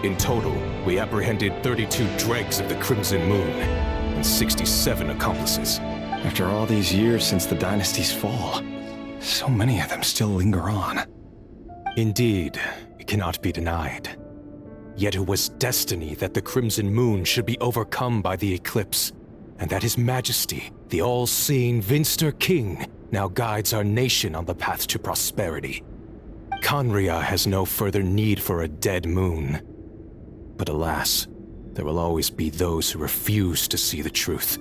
In total, we apprehended 32 dregs of the Crimson Moon, and 67 accomplices. After all these years since the dynasty's fall, so many of them still linger on. Indeed, it cannot be denied. Yet it was destiny that the Crimson Moon should be overcome by the eclipse, and that His Majesty, the all-seeing Venster King, now guides our nation on the path to prosperity. Khaenri'ah has no further need for a dead moon. But alas, there will always be those who refuse to see the truth,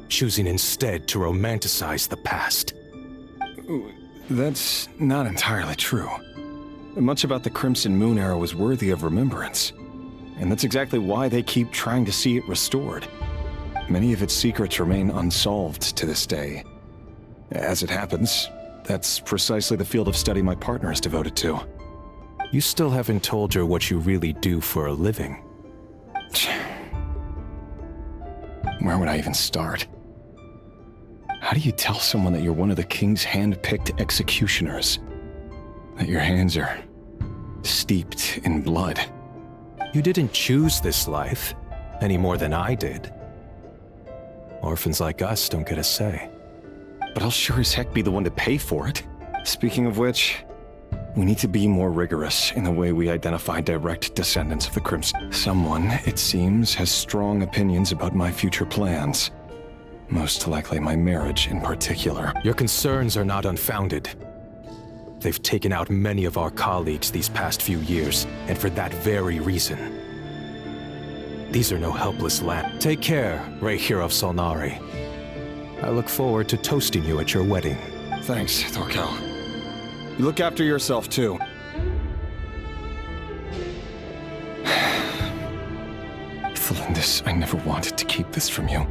choosing instead to romanticize the past. That's not entirely true. Much about the Crimson Moon era was worthy of remembrance, and that's exactly why they keep trying to see it restored. Many of its secrets remain unsolved to this day. As it happens, that's precisely the field of study my partner is devoted to. You still haven't told her what you really do for a living. Where would I even start? How do you tell someone that you're one of the king's hand-picked executioners? That your hands are steeped in blood? You didn't choose this life, any more than I did. Orphans like us don't get a say. But I'll sure as heck be the one to pay for it. Speaking of which, we need to be more rigorous in the way we identify direct descendants of the Crimson. Someone, it seems, has strong opinions about my future plans. Most likely my marriage in particular. Your concerns are not unfounded. They've taken out many of our colleagues these past few years, and for that very reason. These are no helpless lambs. Take care, Rerir of Solnari. I look forward to toasting you at your wedding. Thanks, Thorkel. You look after yourself, too. Thelindis, I never wanted to keep this from you.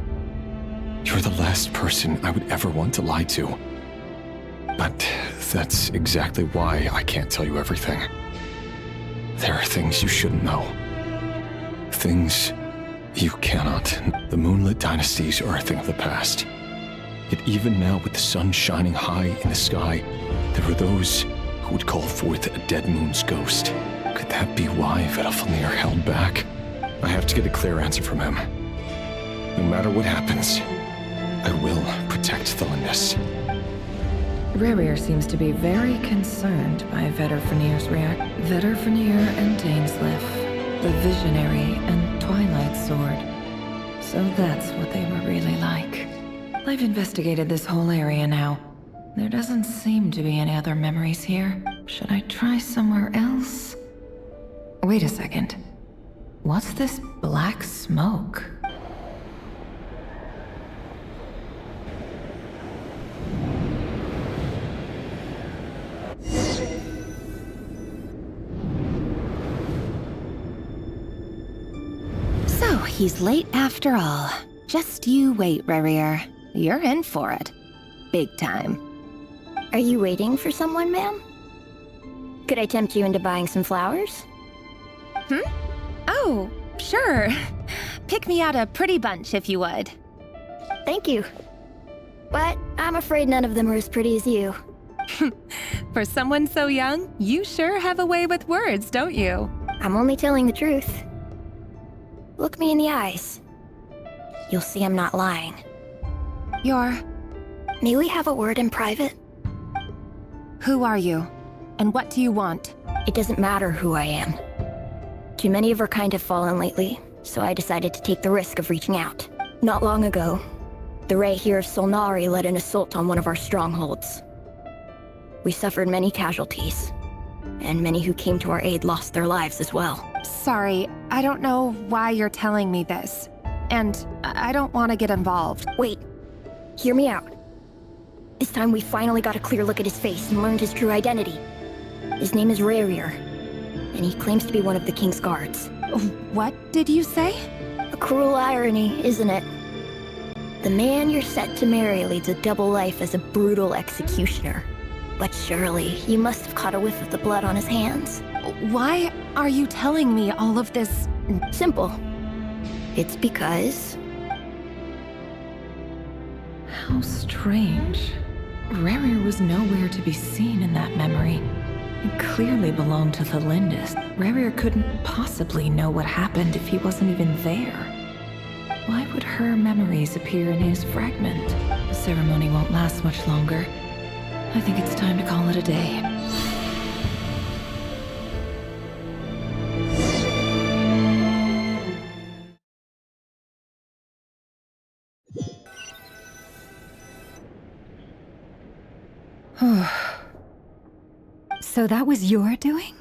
You're the last person I would ever want to lie to. But that's exactly why I can't tell you everything. There are things you shouldn't know. Things you cannot. The moonlit dynasties are a thing of the past. Yet even now, with the sun shining high in the sky, there are those who would call forth a dead moon's ghost. Could that be why Vedalfnir held back? I have to get a clear answer from him. No matter what happens, I will protect Thelindis. Rerir seems to be very concerned by Vedalfnir's reaction. Vedalfnir and Dainsleif. the Visionary and Twilight Sword. So that's what they were really like. I've investigated this whole area now. There doesn't seem to be any other memories here. Should I try somewhere else? Wait a second. What's this black smoke? So, he's late after all. Just you wait, Rerir. You're in for it. Big time. Are you waiting for someone, ma'am? Could I tempt you into buying some flowers? Oh, sure. Pick me out a pretty bunch if you would. Thank you. But I'm afraid none of them are as pretty as you. For someone so young, you sure have a way with words, don't you? I'm only telling the truth. Look me in the eyes. You'll see I'm not lying. May we have a word in private? Who are you? And what do you want? It doesn't matter who I am. Too many of our kind have fallen lately, so I decided to take the risk of reaching out. Not long ago, the Rerir of Solnari led an assault on one of our strongholds. We suffered many casualties, and many who came to our aid lost their lives as well. Sorry, I don't know why you're telling me this. And I don't want to get involved. Wait, hear me out. This time we finally got a clear look at his face and learned his true identity. His name is Rerir, and he claims to be one of the King's guards. What did you say? A cruel irony, isn't it? The man you're set to marry leads a double life as a brutal executioner. But surely, you must have caught a whiff of the blood on his hands. Why are you telling me all of this? Simple. It's because... How strange. Rerir was nowhere to be seen in that memory. It clearly belonged to the Lindis. Rerir couldn't possibly know what happened if he wasn't even there. Why would her memories appear in his fragment? The ceremony won't last much longer. I think it's time to call it a day. So that was your doing?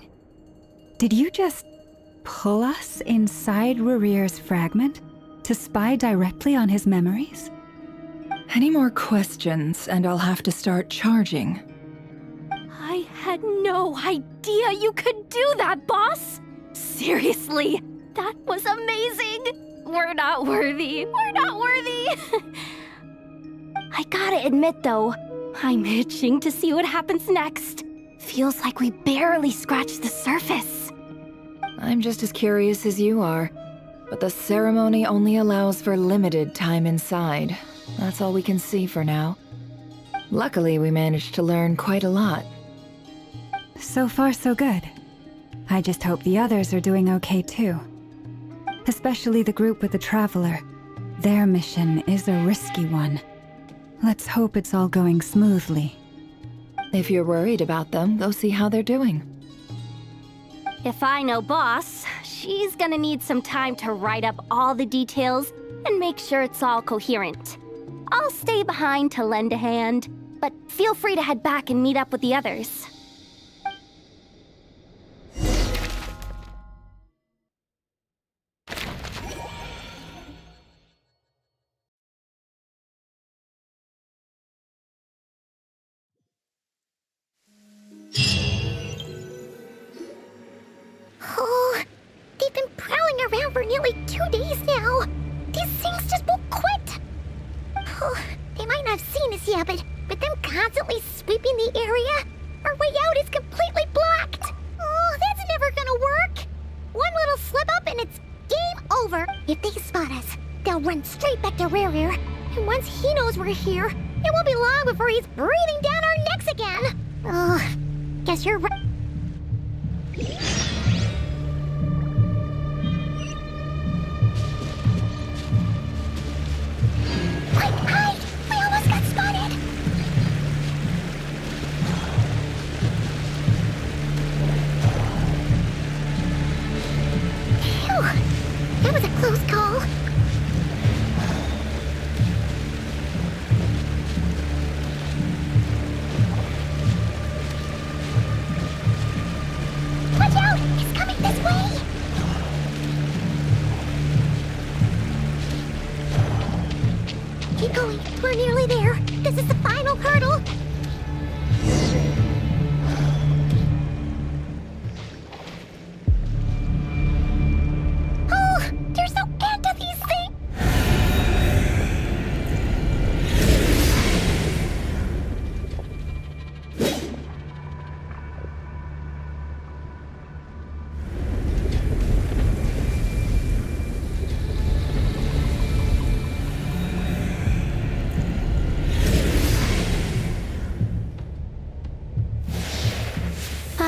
Did you just pull us inside Rerir's fragment to spy directly on his memories? Any more questions, and I'll have to start charging. I had no idea you could do that, boss! Seriously, that was amazing! We're not worthy. We're not worthy! I gotta admit, though, I'm itching to see what happens next. Feels like we barely scratched the surface. I'm just as curious as you are, but the ceremony only allows for limited time inside. That's all we can see for now. Luckily, we managed to learn quite a lot. So far, so good. I just hope the others are doing okay too. Especially the group with the Traveler. Their mission is a risky one. Let's hope it's all going smoothly. If you're worried about them, go see how they're doing. If I know boss, she's gonna need some time to write up all the details and make sure it's all coherent. I'll stay behind to lend a hand, but feel free to head back and meet up with the others. Oh, they've been prowling around for nearly 2 days now. These things just won't quit. Oh, they might not have seen us yet, but them constantly sweeping the area, our way out is completely blocked. Oh, that's never gonna work. One little slip up and it's game over. If they spot us, they'll run straight back to Rerir. And once he knows we're here, it won't be long before he's breathing down our necks again. Oh, guess you're right. Hide! We almost got spotted!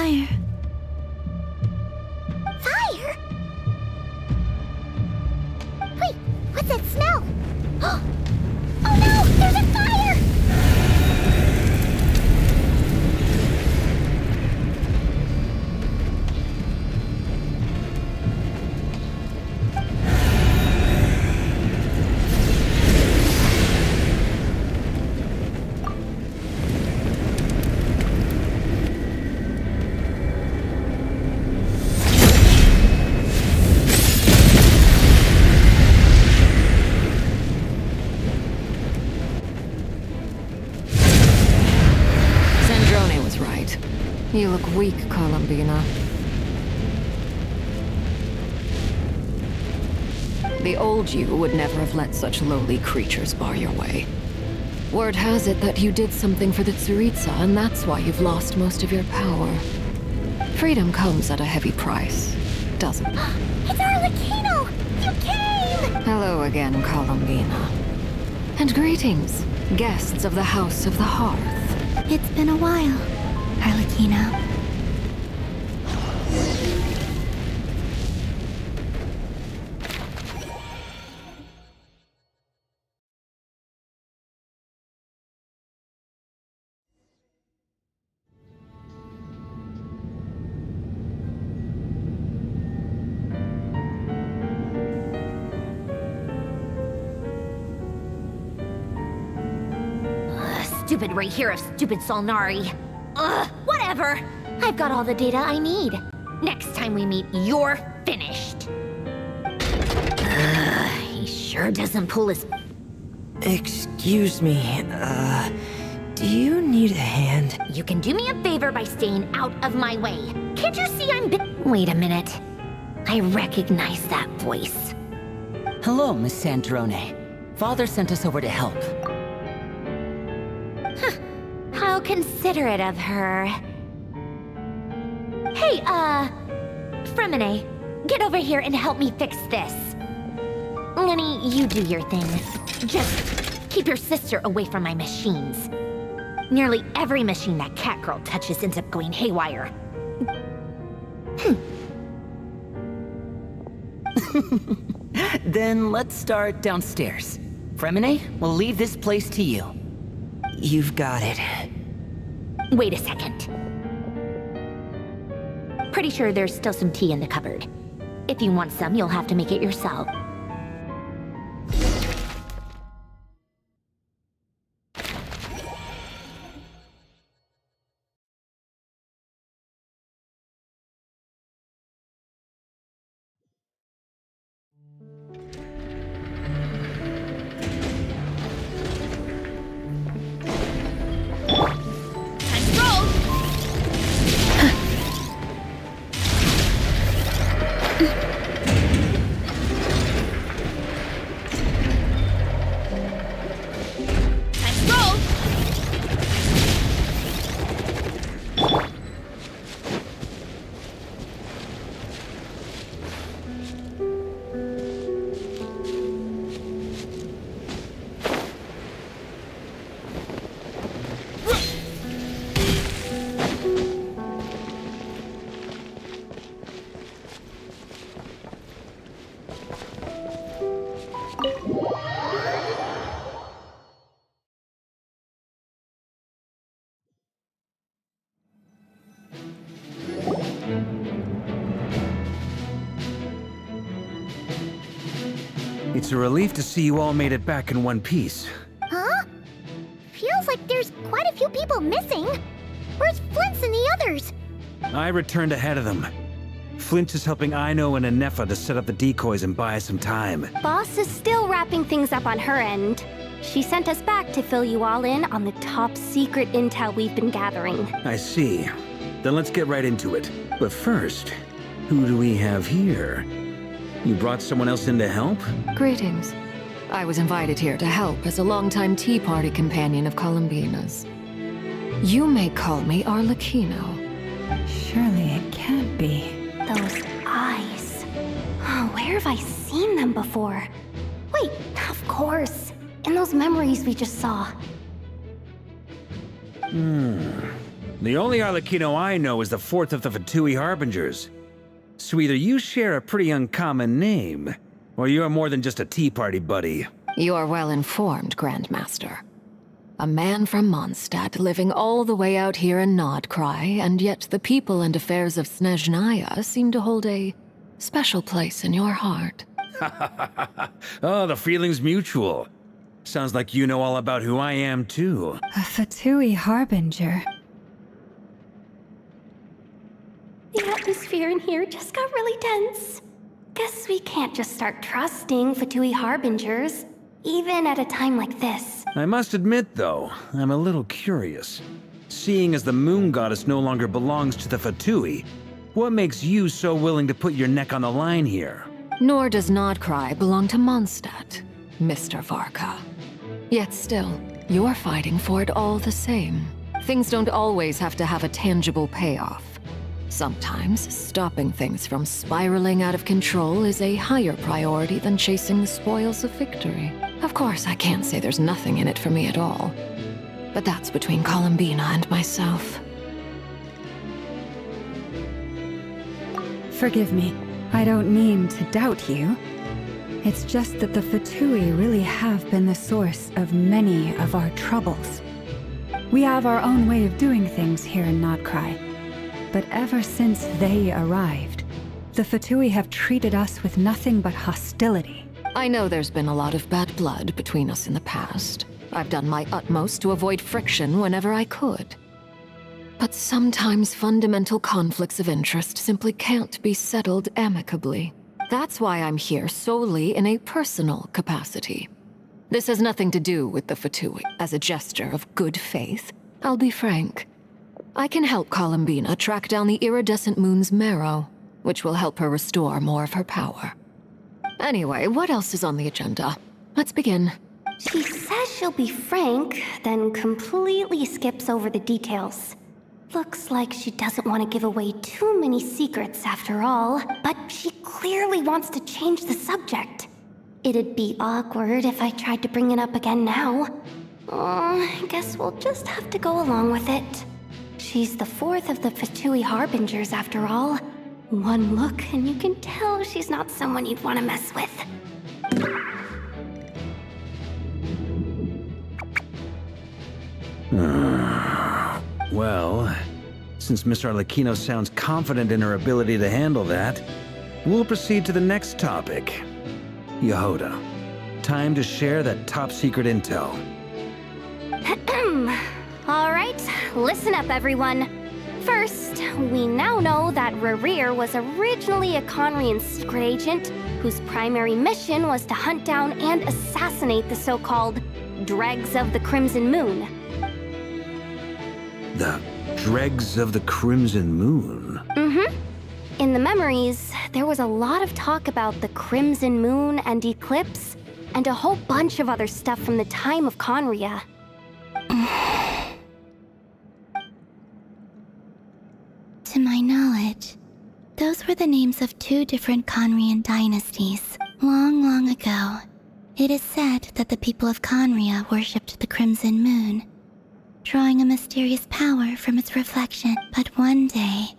fire. Fire? Wait, what's that smell? Oh no! There's a fire! Sandrone was right. You look weak, Columbina. The old you would never have let such lowly creatures bar your way. Word has it that you did something for the Tsaritsa, and that's why you've lost most of your power. Freedom comes at a heavy price, doesn't it? It's Arlecchino! You came! Hello again, Columbina. And greetings, guests of the House of the Hearth. It's been a while, Arlecchino. Stupid Rerir of stupid Solnari. Ugh, whatever. I've got all the data I need. Next time we meet, you're finished. He sure doesn't pull his... Excuse me, do you need a hand? You can do me a favor by staying out of my way. Can't you see Wait a minute. I recognize that voice. Hello, Miss Sandrone. Father sent us over to help. How considerate of her. Hey, Fremine, get over here and help me fix this. Lenny, you do your thing. Just keep your sister away from my machines. Nearly every machine that Catgirl touches ends up going haywire. Then let's start downstairs. Fremine, we'll leave this place to you. You've got it. Wait a second. Pretty sure there's still some tea in the cupboard. If you want some, you'll have to make it yourself. It's a relief to see you all made it back in one piece. Huh? Feels like there's quite a few people missing. Where's Flint's and the others? I returned ahead of them. Flint is helping Aino and Anefa to set up the decoys and buy us some time. Boss is still wrapping things up on her end. She sent us back to fill you all in on the top secret intel we've been gathering. I see. Then let's get right into it. But first, who do we have here? You brought someone else in to help? Greetings. I was invited here to help as a longtime Tea Party companion of Columbina's. You may call me Arlecchino. Surely it can't be. Those eyes. Oh, where have I seen them before? Wait, of course. In those memories we just saw. The only Arlecchino I know is the fourth of the Fatui Harbingers. So either you share a pretty uncommon name, or you're more than just a tea party buddy. You're well informed, Grandmaster. A man from Mondstadt living all the way out here in Nodcry, and yet the people and affairs of Snezhnaya seem to hold a special place in your heart. Oh, the feeling's mutual. Sounds like you know all about who I am, too. A Fatui Harbinger. The atmosphere in here just got really tense. Guess we can't just start trusting Fatui Harbingers, even at a time like this. I must admit, though, I'm a little curious. Seeing as the Moon Goddess no longer belongs to the Fatui, what makes you so willing to put your neck on the line here? Nor does Nodcry belong to Mondstadt, Mr. Varka. Yet still, you're fighting for it all the same. Things don't always have to have a tangible payoff. Sometimes, stopping things from spiraling out of control is a higher priority than chasing the spoils of victory. Of course, I can't say there's nothing in it for me at all. But that's between Columbina and myself. Forgive me. I don't mean to doubt you. It's just that the Fatui really have been the source of many of our troubles. We have our own way of doing things here in Nodcry. But ever since they arrived, the Fatui have treated us with nothing but hostility. I know there's been a lot of bad blood between us in the past. I've done my utmost to avoid friction whenever I could. But sometimes fundamental conflicts of interest simply can't be settled amicably. That's why I'm here solely in a personal capacity. This has nothing to do with the Fatui. As a gesture of good faith, I'll be frank. I can help Columbina track down the iridescent moon's Marrow, which will help her restore more of her power. Anyway, what else is on the agenda? Let's begin. She says she'll be frank, then completely skips over the details. Looks like she doesn't want to give away too many secrets after all, but she clearly wants to change the subject. It'd be awkward if I tried to bring it up again now. I guess we'll just have to go along with it. She's the fourth of the Fatui Harbingers after all. One look and you can tell she's not someone you'd want to mess with. Well, since Miss Arlecchino sounds confident in her ability to handle that, we'll proceed to the next topic. Yehoda, time to share that top-secret intel. Alright, listen up everyone. First, we now know that Rerir was originally a Conrian secret agent whose primary mission was to hunt down and assassinate the so-called Dregs of the Crimson Moon. The Dregs of the Crimson Moon? Mm-hmm. In the memories, there was a lot of talk about the Crimson Moon and Eclipse, and a whole bunch of other stuff from the time of Conria. To my knowledge, those were the names of two different Conrian dynasties. Long, long ago, it is said that the people of Conria worshipped the Crimson Moon, drawing a mysterious power from its reflection. But one day,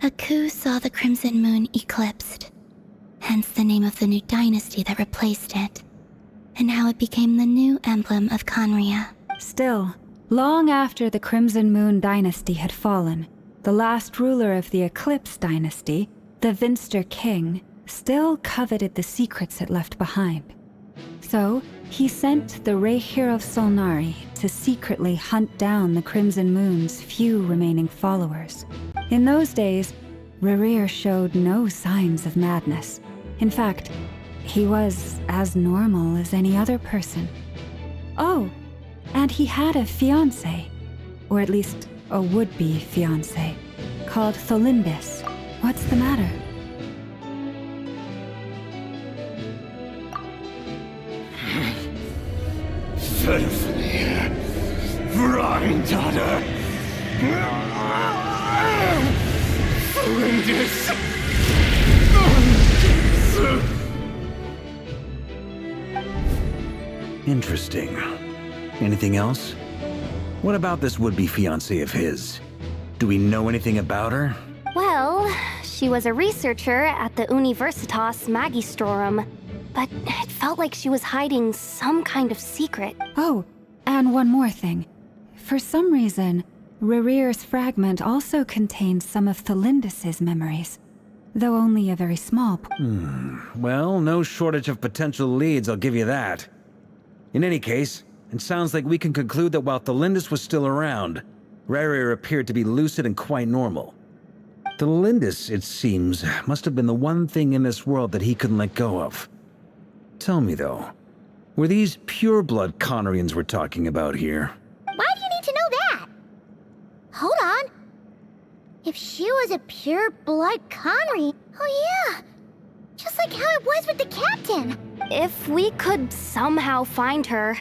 a coup saw the Crimson Moon eclipsed, hence the name of the new dynasty that replaced it, and how it became the new emblem of Conria. Still, long after the Crimson Moon dynasty had fallen, the last ruler of the Eclipse dynasty, the Vinster King, still coveted the secrets it left behind. So, he sent the Rerir of Solnari to secretly hunt down the Crimson Moon's few remaining followers. In those days, Rerir showed no signs of madness. In fact, he was as normal as any other person. Oh, and he had a fiancé, or at least a would-be fiancé, called Tholimbis. What's the matter? Symphony, Granddaughter, Tholimbis. Interesting. Anything else? What about this would-be fiancé of his? Do we know anything about her? Well, she was a researcher at the Universitas Magistrorum, but it felt like she was hiding some kind of secret. Oh, and one more thing. For some reason, Rerir's fragment also contained some of Thelindis' memories, though only a very small Well, no shortage of potential leads, I'll give you that. In any case, it sounds like we can conclude that while Thelindis was still around, Rerir appeared to be lucid and quite normal. Thelindis, it seems, must have been the one thing in this world that he couldn't let go of. Tell me though, were these pure-blood Conorians we're talking about here? Why do you need to know that? Hold on. If she was a pure-blood Conry, oh yeah, just like how it was with the captain. If we could somehow find her,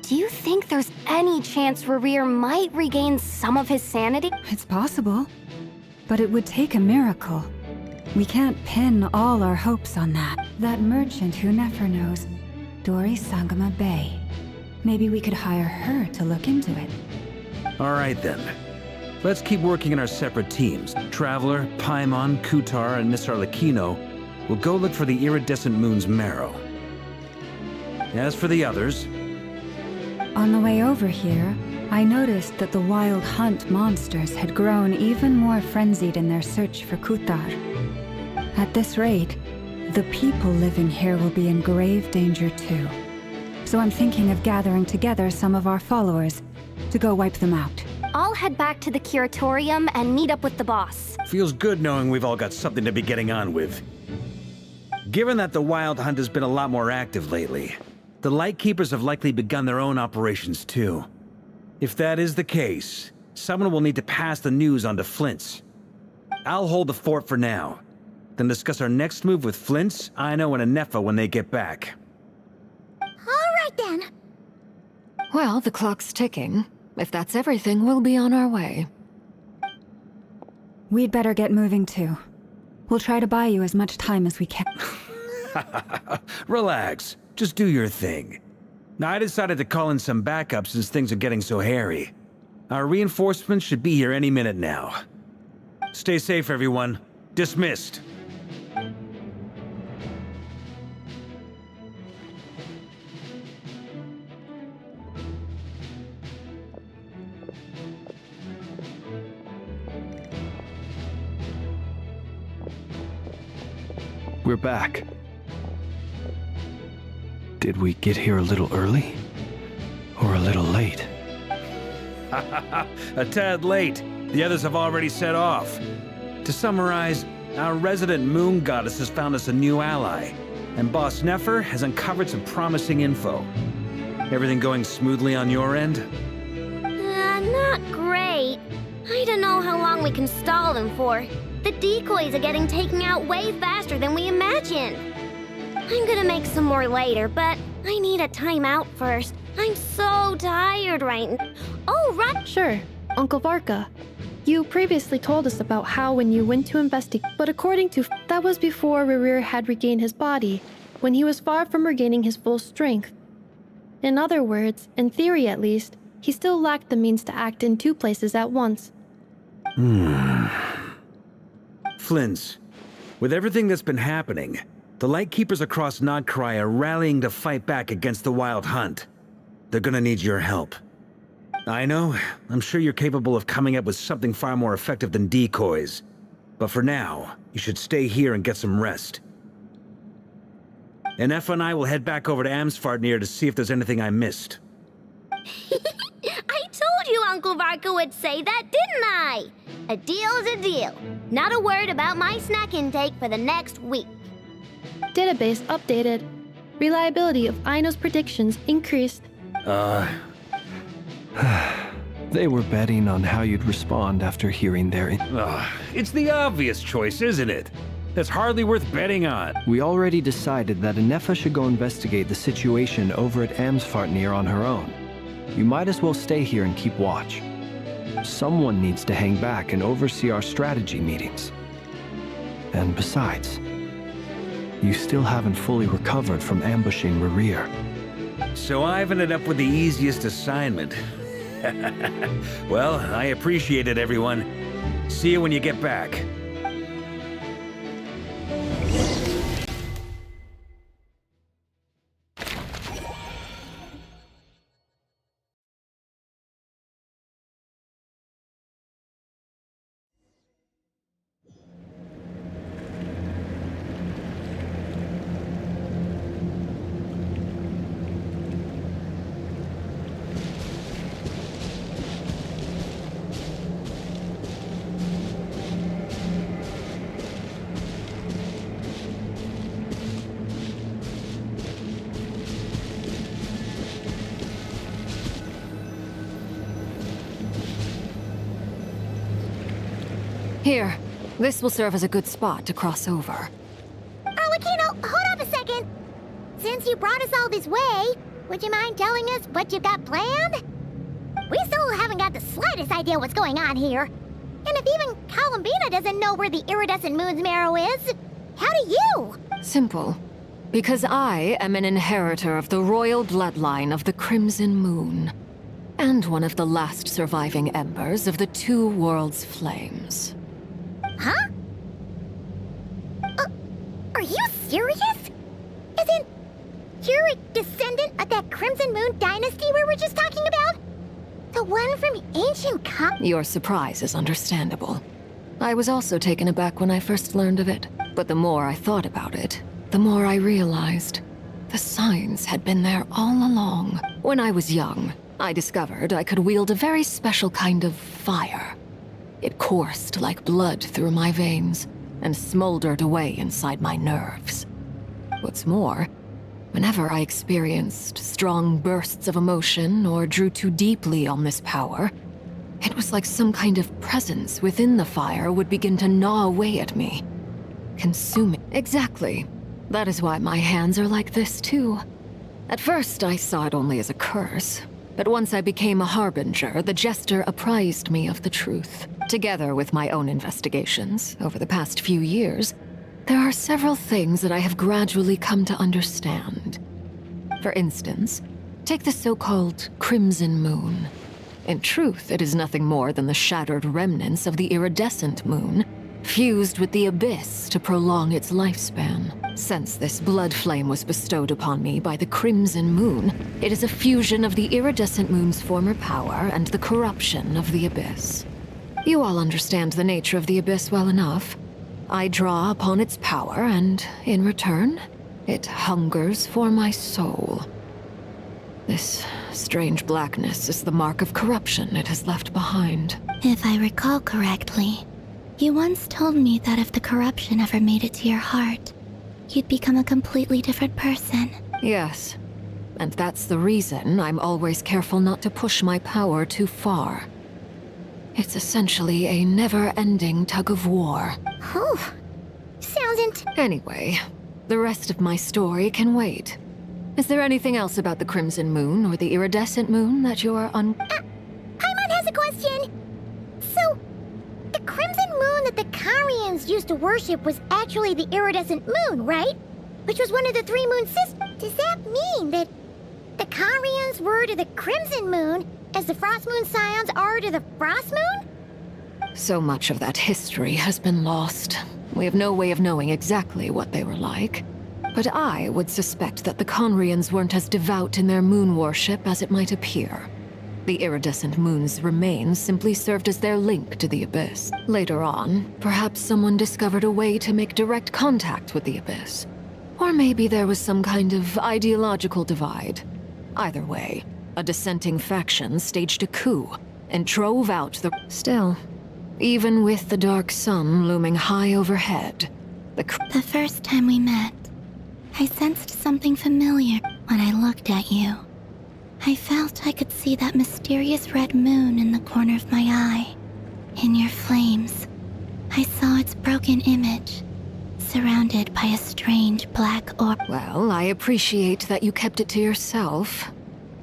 do you think there's any chance Rerir might regain some of his sanity? It's possible, but it would take a miracle. We can't pin all our hopes on that. That merchant who never knows, Dori Sangama Bay. Maybe we could hire her to look into it. All right then. Let's keep working in our separate teams. Traveler, Paimon, Kutar, and Miss Arlecchino will go look for the iridescent moon's Marrow. As for the others... On the way over here, I noticed that the Wild Hunt monsters had grown even more frenzied in their search for Kutar. At this rate, the people living here will be in grave danger too. So I'm thinking of gathering together some of our followers to go wipe them out. I'll head back to the Curatorium and meet up with the boss. Feels good knowing we've all got something to be getting on with. Given that the Wild Hunt has been a lot more active lately, the Lightkeepers have likely begun their own operations too. If that is the case, someone will need to pass the news on to Flint's. I'll hold the fort for now, then discuss our next move with Flint's, Aino, and Anefa when they get back. All right then. Well, the clock's ticking. If that's everything, we'll be on our way. We'd better get moving too. We'll try to buy you as much time as we can. Relax. Just do your thing. Now, I decided to call in some backup since things are getting so hairy. Our reinforcements should be here any minute now. Stay safe, everyone. Dismissed. We're back. Did we get here a little early? Or a little late? A tad late. The others have already set off. To summarize, our resident moon goddess has found us a new ally, and Boss Nefer has uncovered some promising info. Everything going smoothly on your end? Not great. I don't know how long we can stall them for. The decoys are getting taken out way faster than we imagined. I'm gonna make some more later, but I need a timeout first. I'm so tired right now. Oh, right. Sure, Uncle Varka. You previously told us about how when you went to investigate, but according to that was before Rerir had regained his body, when he was far from regaining his full strength. In other words, in theory at least, he still lacked the means to act in two places at once. Flint's, with everything that's been happening, the Lightkeepers across Nodcry are rallying to fight back against the Wild Hunt. They're gonna need your help. I know, I'm sure you're capable of coming up with something far more effective than decoys. But for now, you should stay here and get some rest. And Effa and I will head back over to Amsfartnir to see if there's anything I missed. I told you Uncle Varka would say that, didn't I? A deal's a deal. Not a word about my snack intake for the next week. Database updated. Reliability of Aino's predictions increased. They were betting on how you'd respond after hearing their... It's the obvious choice, isn't it? That's hardly worth betting on. We already decided that Anefa should go investigate the situation over at Amsfartnir on her own. You might as well stay here and keep watch. Someone needs to hang back and oversee our strategy meetings. And besides, you still haven't fully recovered from ambushing Rerir. So I've ended up with the easiest assignment. Well, I appreciate it, everyone. See you when you get back. Here, this will serve as a good spot to cross over. Arlecchino, hold up a second! Since you brought us all this way, would you mind telling us what you've got planned? We still haven't got the slightest idea what's going on here. And if even Columbina doesn't know where the iridescent moon's marrow is, how do you? Simple. Because I am an inheritor of the royal bloodline of the Crimson Moon. And one of the last surviving embers of the Two Worlds' flames. Huh? Are you serious? As in, you're a descendant of that Crimson Moon dynasty we were just talking about? The one from ancient Your surprise is understandable. I was also taken aback when I first learned of it. But the more I thought about it, the more I realized the signs had been there all along. When I was young, I discovered I could wield a very special kind of fire. It coursed like blood through my veins and smoldered away inside my nerves. What's more, whenever I experienced strong bursts of emotion or drew too deeply on this power, it was like some kind of presence within the fire would begin to gnaw away at me, consuming. Exactly. That is why my hands are like this too. At first, I saw it only as a curse. But once I became a harbinger, the jester apprised me of the truth. Together with my own investigations over the past few years, there are several things that I have gradually come to understand. For instance, take the so-called Crimson Moon. In truth, it is nothing more than the shattered remnants of the iridescent moon, fused with the abyss to prolong its lifespan. Since this blood flame was bestowed upon me by the Crimson Moon, it is a fusion of the iridescent moon's former power and the corruption of the abyss. You all understand the nature of the abyss well enough. I draw upon its power, and in return, it hungers for my soul. This strange blackness is the mark of corruption it has left behind. If I recall correctly, you once told me that if the corruption ever made it to your heart, you'd become a completely different person. Yes, and that's the reason I'm always careful not to push my power too far. It's essentially a never-ending tug of war. Oh, sounds Anyway, the rest of my story can wait. Is there anything else about the Crimson Moon or the iridescent moon that you're Paimon has a question! So, the Crimson Moon that the Carians used to worship was actually the iridescent moon, right? Which was one of the three moon systems. Does that mean that the Carians were to the Crimson Moon as the Frost Moon Scions are to the Frost Moon? So much of that history has been lost. We have no way of knowing exactly what they were like. But I would suspect that the Conrians weren't as devout in their moon worship as it might appear. The iridescent moon's remains simply served as their link to the Abyss. Later on, perhaps someone discovered a way to make direct contact with the Abyss. Or maybe there was some kind of ideological divide. Either way, a dissenting faction staged a coup and drove out the... Still, even with the dark sun looming high overhead, The first time we met, I sensed something familiar when I looked at you. I felt I could see that mysterious red moon in the corner of my eye. In your flames, I saw its broken image, surrounded by a strange black orb. Well, I appreciate that you kept it to yourself.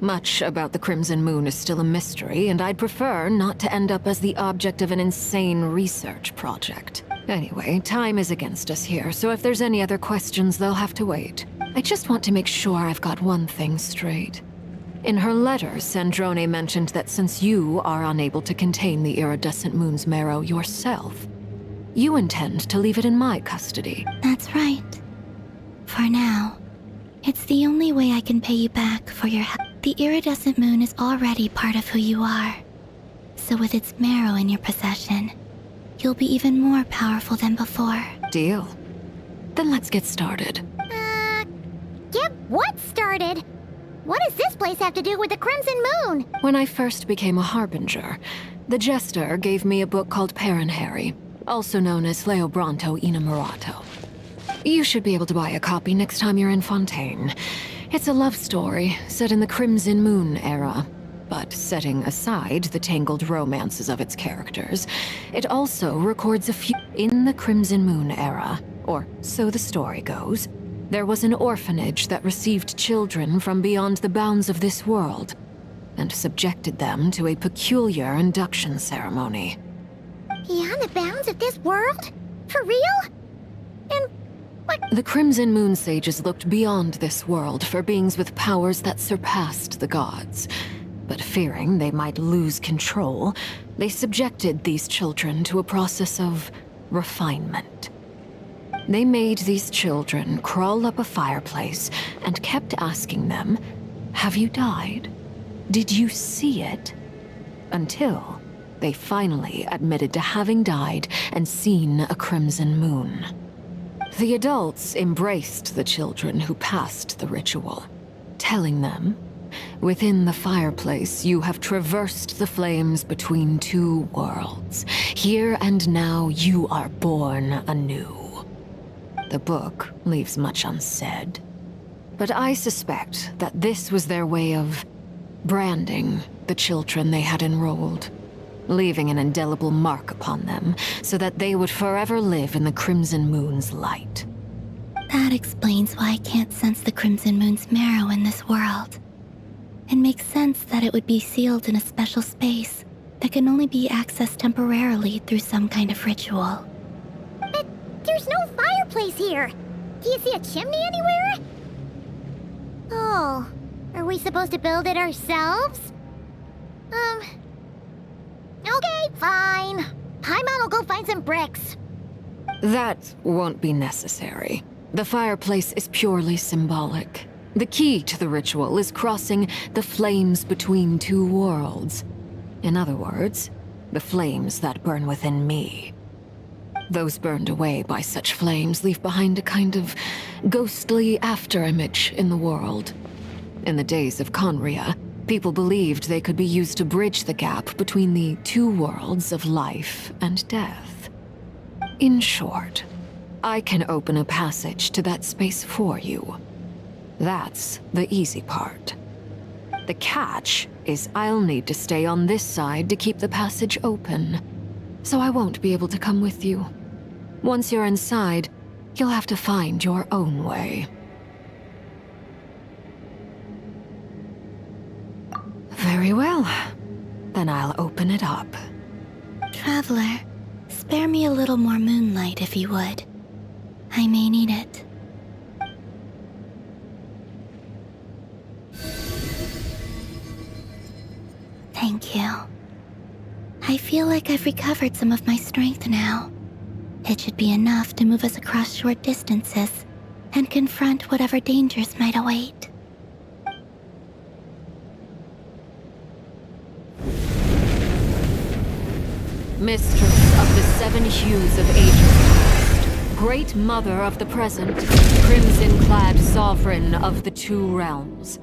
Much about the Crimson Moon is still a mystery, and I'd prefer not to end up as the object of an insane research project. Anyway, time is against us here, so if there's any other questions, they'll have to wait. I just want to make sure I've got one thing straight. In her letter, Sandrone mentioned that since you are unable to contain the iridescent moon's marrow yourself, you intend to leave it in my custody. That's right. For now, it's the only way I can pay you back for your help. The iridescent moon is already part of who you are. So with its marrow in your possession, you'll be even more powerful than before. Deal. Then let's get started. Get what started? What does this place have to do with the Crimson Moon? When I first became a Harbinger, the Jester gave me a book called Paranhari, also known as Leobranto Inamorato. You should be able to buy a copy next time you're in Fontaine. It's a love story set in the Crimson Moon era, but setting aside the tangled romances of its characters, it also records a few... In the Crimson Moon era, or so the story goes, there was an orphanage that received children from beyond the bounds of this world, and subjected them to a peculiar induction ceremony. Beyond the bounds of this world? For real? And what? The Crimson Moon sages looked beyond this world for beings with powers that surpassed the gods. But fearing they might lose control, they subjected these children to a process of refinement. They made these children crawl up a fireplace and kept asking them, "Have you died? Did you see it?" Until they finally admitted to having died and seen a crimson moon. The adults embraced the children who passed the ritual, telling them, "Within the fireplace, you have traversed the flames between two worlds. Here and now, you are born anew." The book leaves much unsaid, but I suspect that this was their way of branding the children they had enrolled, leaving an indelible mark upon them so that they would forever live in the Crimson Moon's light. That explains why I can't sense the Crimson Moon's marrow in this world. It makes sense that it would be sealed in a special space that can only be accessed temporarily through some kind of ritual. But there's no fireplace here. Do you see a chimney anywhere? Oh, are we supposed to build it ourselves? Okay, fine. Paimon will go find some bricks. That won't be necessary. The fireplace is purely symbolic. The key to the ritual is crossing the flames between two worlds. In other words, the flames that burn within me. Those burned away by such flames leave behind a kind of ghostly afterimage in the world. In the days of Conria, people believed they could be used to bridge the gap between the two worlds of life and death. In short, I can open a passage to that space for you. That's the easy part. The catch is I'll need to stay on this side to keep the passage open, so I won't be able to come with you. Once you're inside, you'll have to find your own way. Very well. Then I'll open it up. Traveler, spare me a little more moonlight if you would. I may need it. Thank you. I feel like I've recovered some of my strength now. It should be enough to move us across short distances and confront whatever dangers might await. Mistress of the seven hues of ages past, great mother of the present, crimson-clad sovereign of the two realms,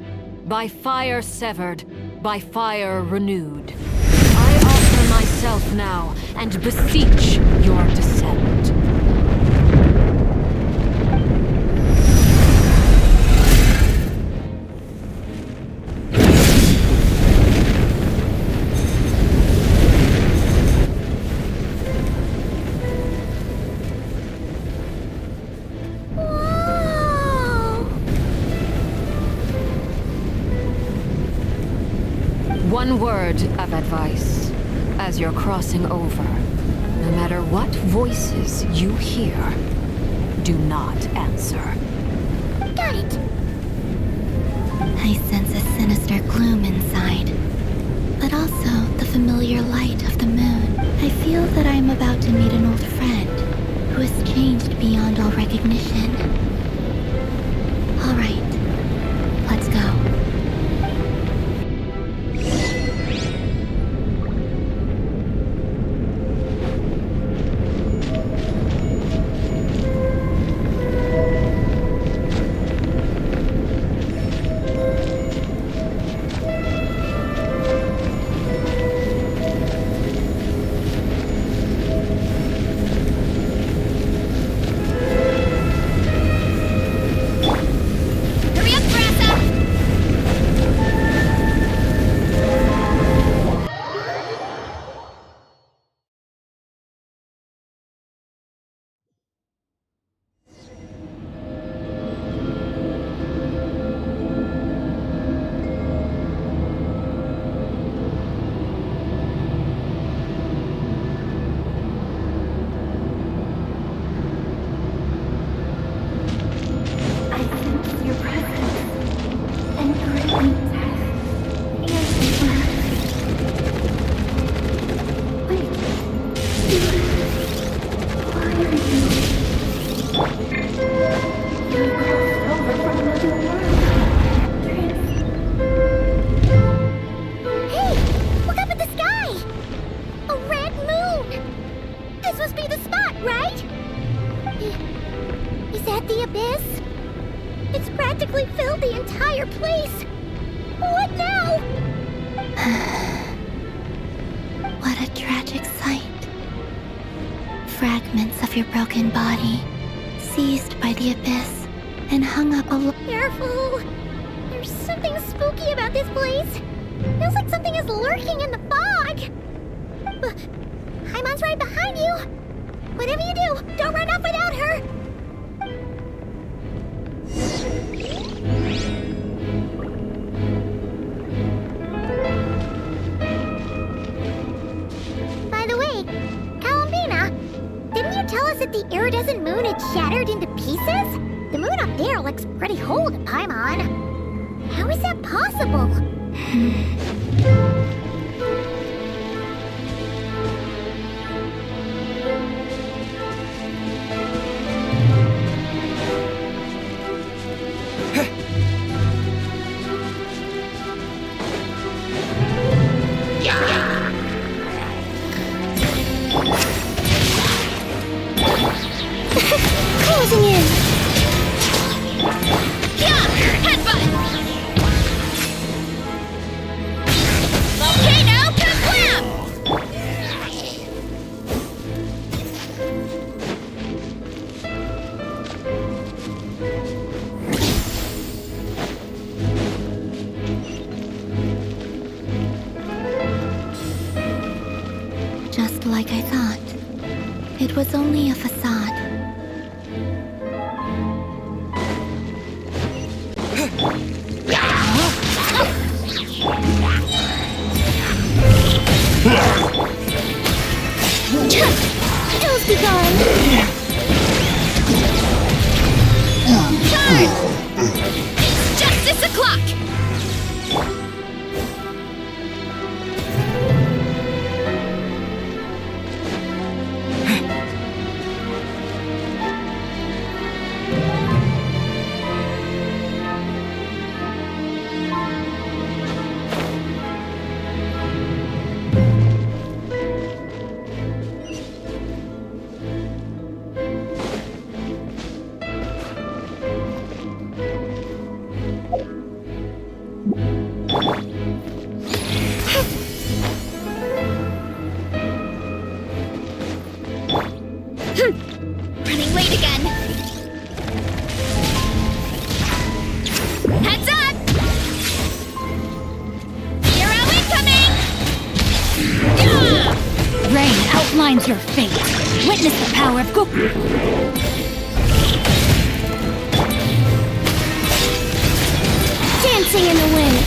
by fire severed, by fire renewed, I offer myself now and beseech your descent. One word of advice. As you're crossing over, no matter what voices you hear, do not answer. Got it. I sense a sinister gloom inside, but also the familiar light of the moon. I feel that I am about to meet an old friend who has changed beyond all recognition. All right, let's go. Like I thought, it was only a facade. Hell's be gone! Charge! It's justice o'clock! Running late again. Heads up! Hero incoming! Yeah! Rain outlines your fate. Witness the power of Goku. Dancing in the wind.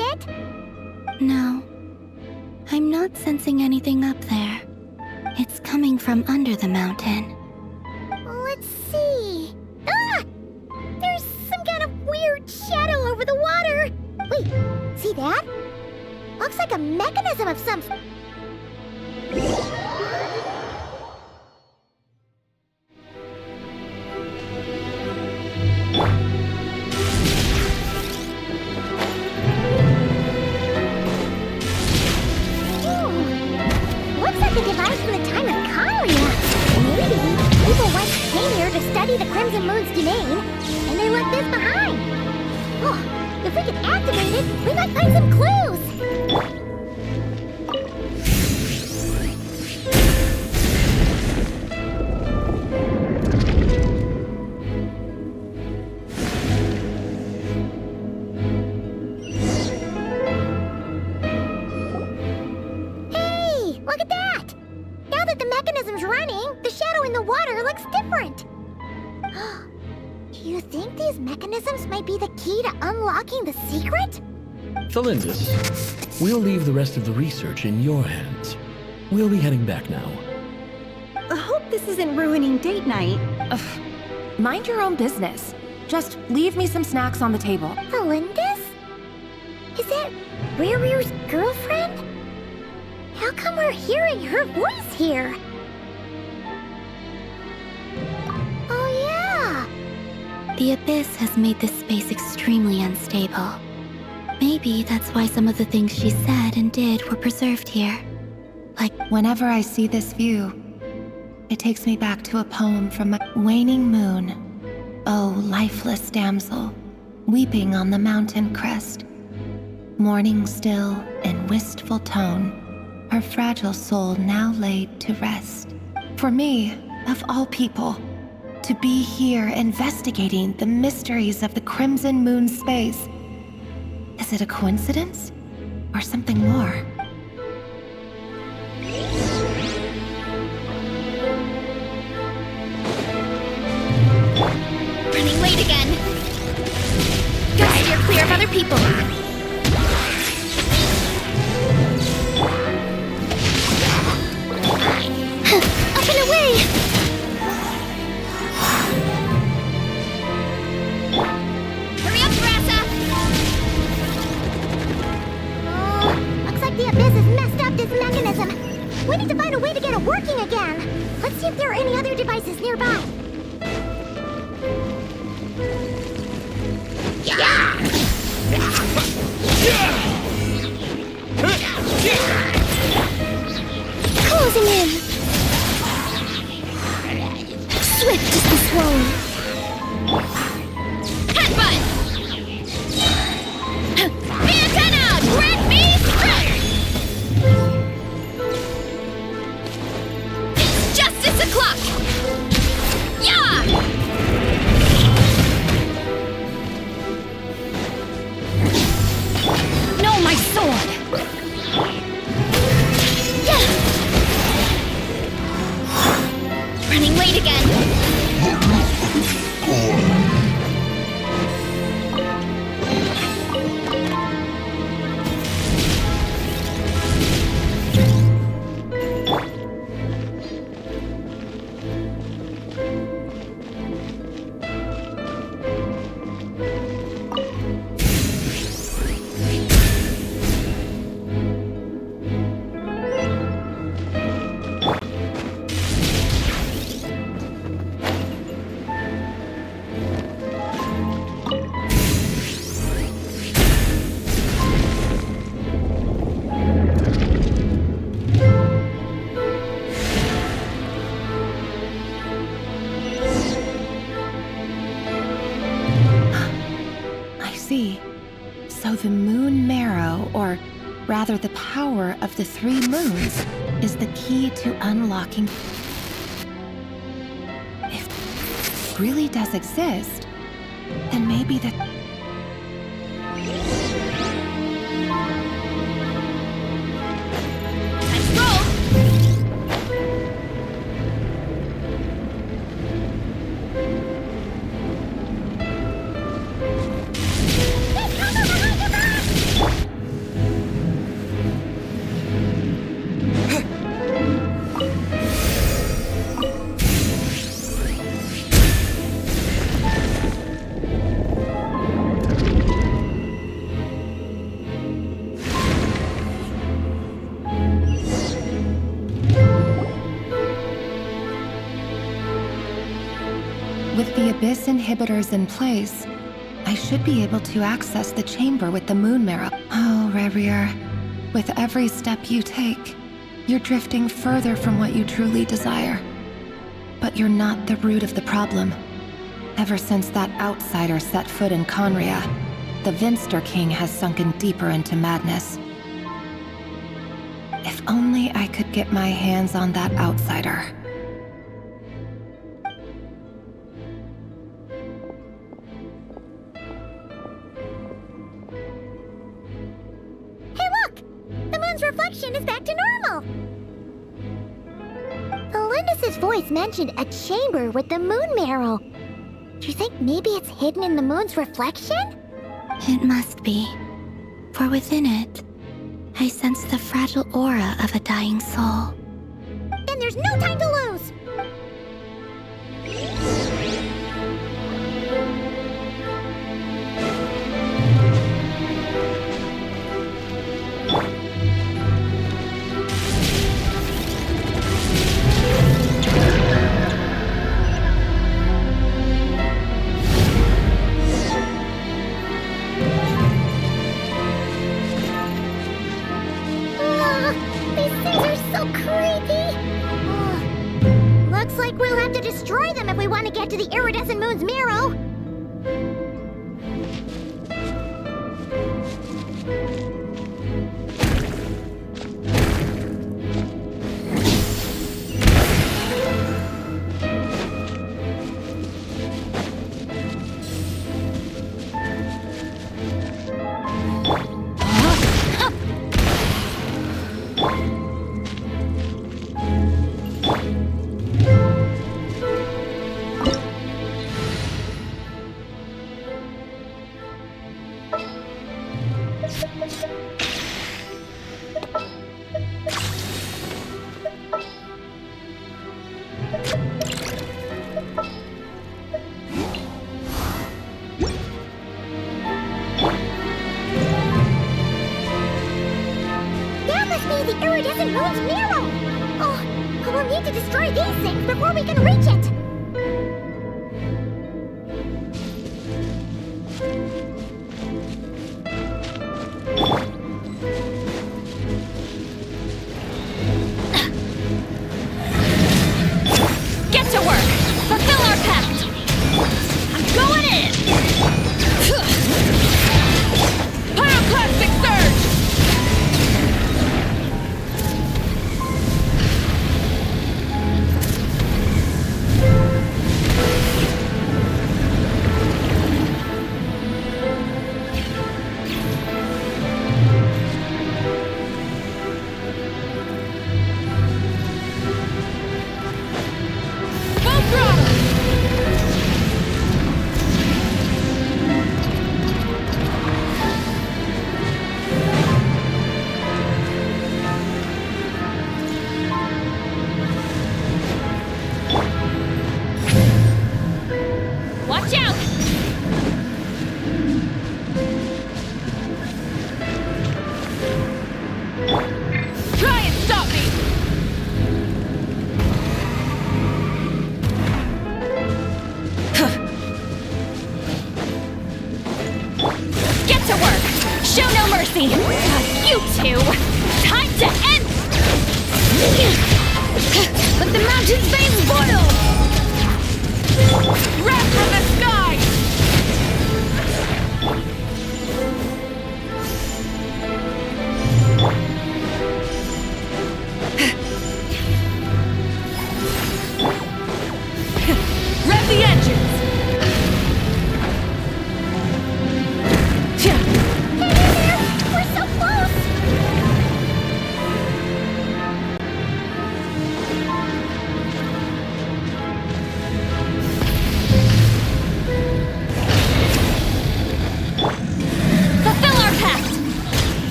shit? No. I'm not sensing anything up there. It's coming from under the mountain. Let's see. Ah! There's some kind of weird shadow over the water. Wait, see that? Looks like a mechanism of some... Looks like a device from the time of Kalia. Maybe people once came here to study the Crimson Moon's domain, and they left this behind. Oh, if we could activate it, we might find some clues. Hey, look at that! Now that the mechanism's running, the shadow in the water looks different. Do you think these mechanisms might be the key to unlocking the secret? Thelindis, we'll leave the rest of the research in your hands. We'll be heading back now. I hope this isn't ruining date night. Ugh. Mind your own business. Just leave me some snacks on the table. Thelindis? Is that Rerir's girlfriend? How come we're hearing her voice here? Oh yeah! The Abyss has made this space extremely unstable. Maybe that's why some of the things she said and did were preserved here. Like, whenever I see this view, it takes me back to a poem from my waning moon. Oh, lifeless damsel, weeping on the mountain crest. Mourning still in wistful tone, her fragile soul now laid to rest. For me, of all people, to be here investigating the mysteries of the Crimson Moon space. Is it a coincidence? Or something more? Running late again. Gotta steer clear of other people. Up and away! Hurry up, Grassa! Oh, looks like the Abyss has messed up this mechanism. We need to find a way to get it working again. Let's see if there are any other devices nearby. Closing in! Swift as the swan. Headbutt! The antenna! Grant me strength! It's justice o'clock! Yeah! No, my sword! Yeah! Running late again! So the moon Marrow, or rather the power of the 3 moons, is the key to unlocking... If it really does exist, then maybe the... With the Abyss inhibitors in place, I should be able to access the chamber with the Moon Marrow. Oh, Rerir, with every step you take, you're drifting further from what you truly desire. But you're not the root of the problem. Ever since that outsider set foot in Conria, the Vinster King has sunken deeper into madness. If only I could get my hands on that outsider. Hey look! The moon's reflection is back to normal! Elendis' voice mentioned a chamber with the Moon Marrow. Do you think maybe it's hidden in the moon's reflection? It must be. For within it, I sense the fragile aura of a dying soul. Then there's no time to lose! We'll have to destroy them if we want to get to the iridescent moon's Marrow.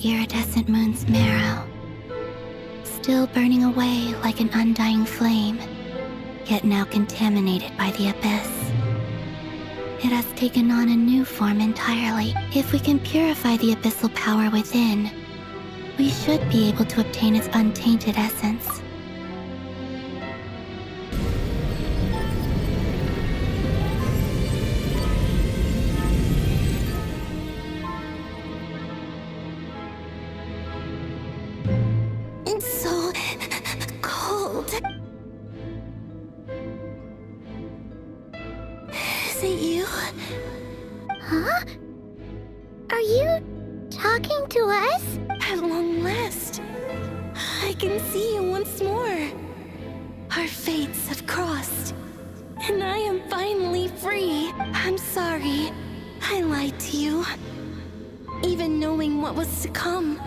iridescent moon's marrow, still burning away like an undying flame, yet now contaminated by the abyss. It has taken on a new form entirely. If we can purify the abyssal power within, we should be able to obtain its untainted essence. It's so cold. Is it you? Huh? Are you talking to us? At long last, I can see you once more. Our fates have crossed, and I am finally free. I'm sorry, I lied to you. Even knowing what was to come,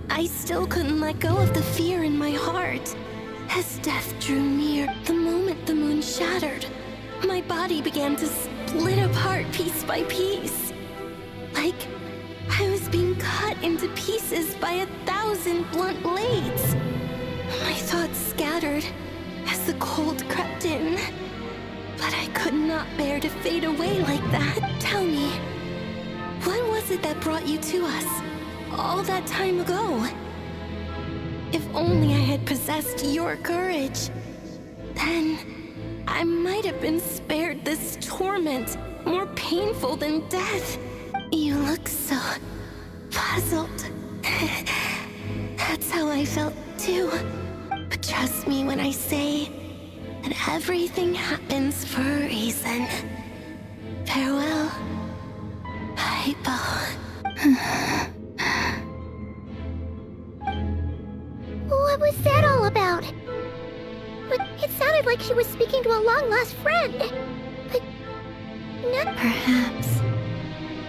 I still couldn't let go of the fear in my heart. As death drew near, the moment the moon shattered, my body began to split apart piece by piece. Like I was being cut into pieces by 1,000 blunt blades. My thoughts scattered as the cold crept in. But I could not bear to fade away like that. Tell me, what was it that brought you to us all that time ago? If only I had possessed your courage, then I might have been spared this torment, more painful than death. You look so puzzled. That's how I felt too. But trust me when I say that everything happens for a reason. Farewell, Hypo. What was that all about? But it sounded like she was speaking to a long-lost friend. But not... Perhaps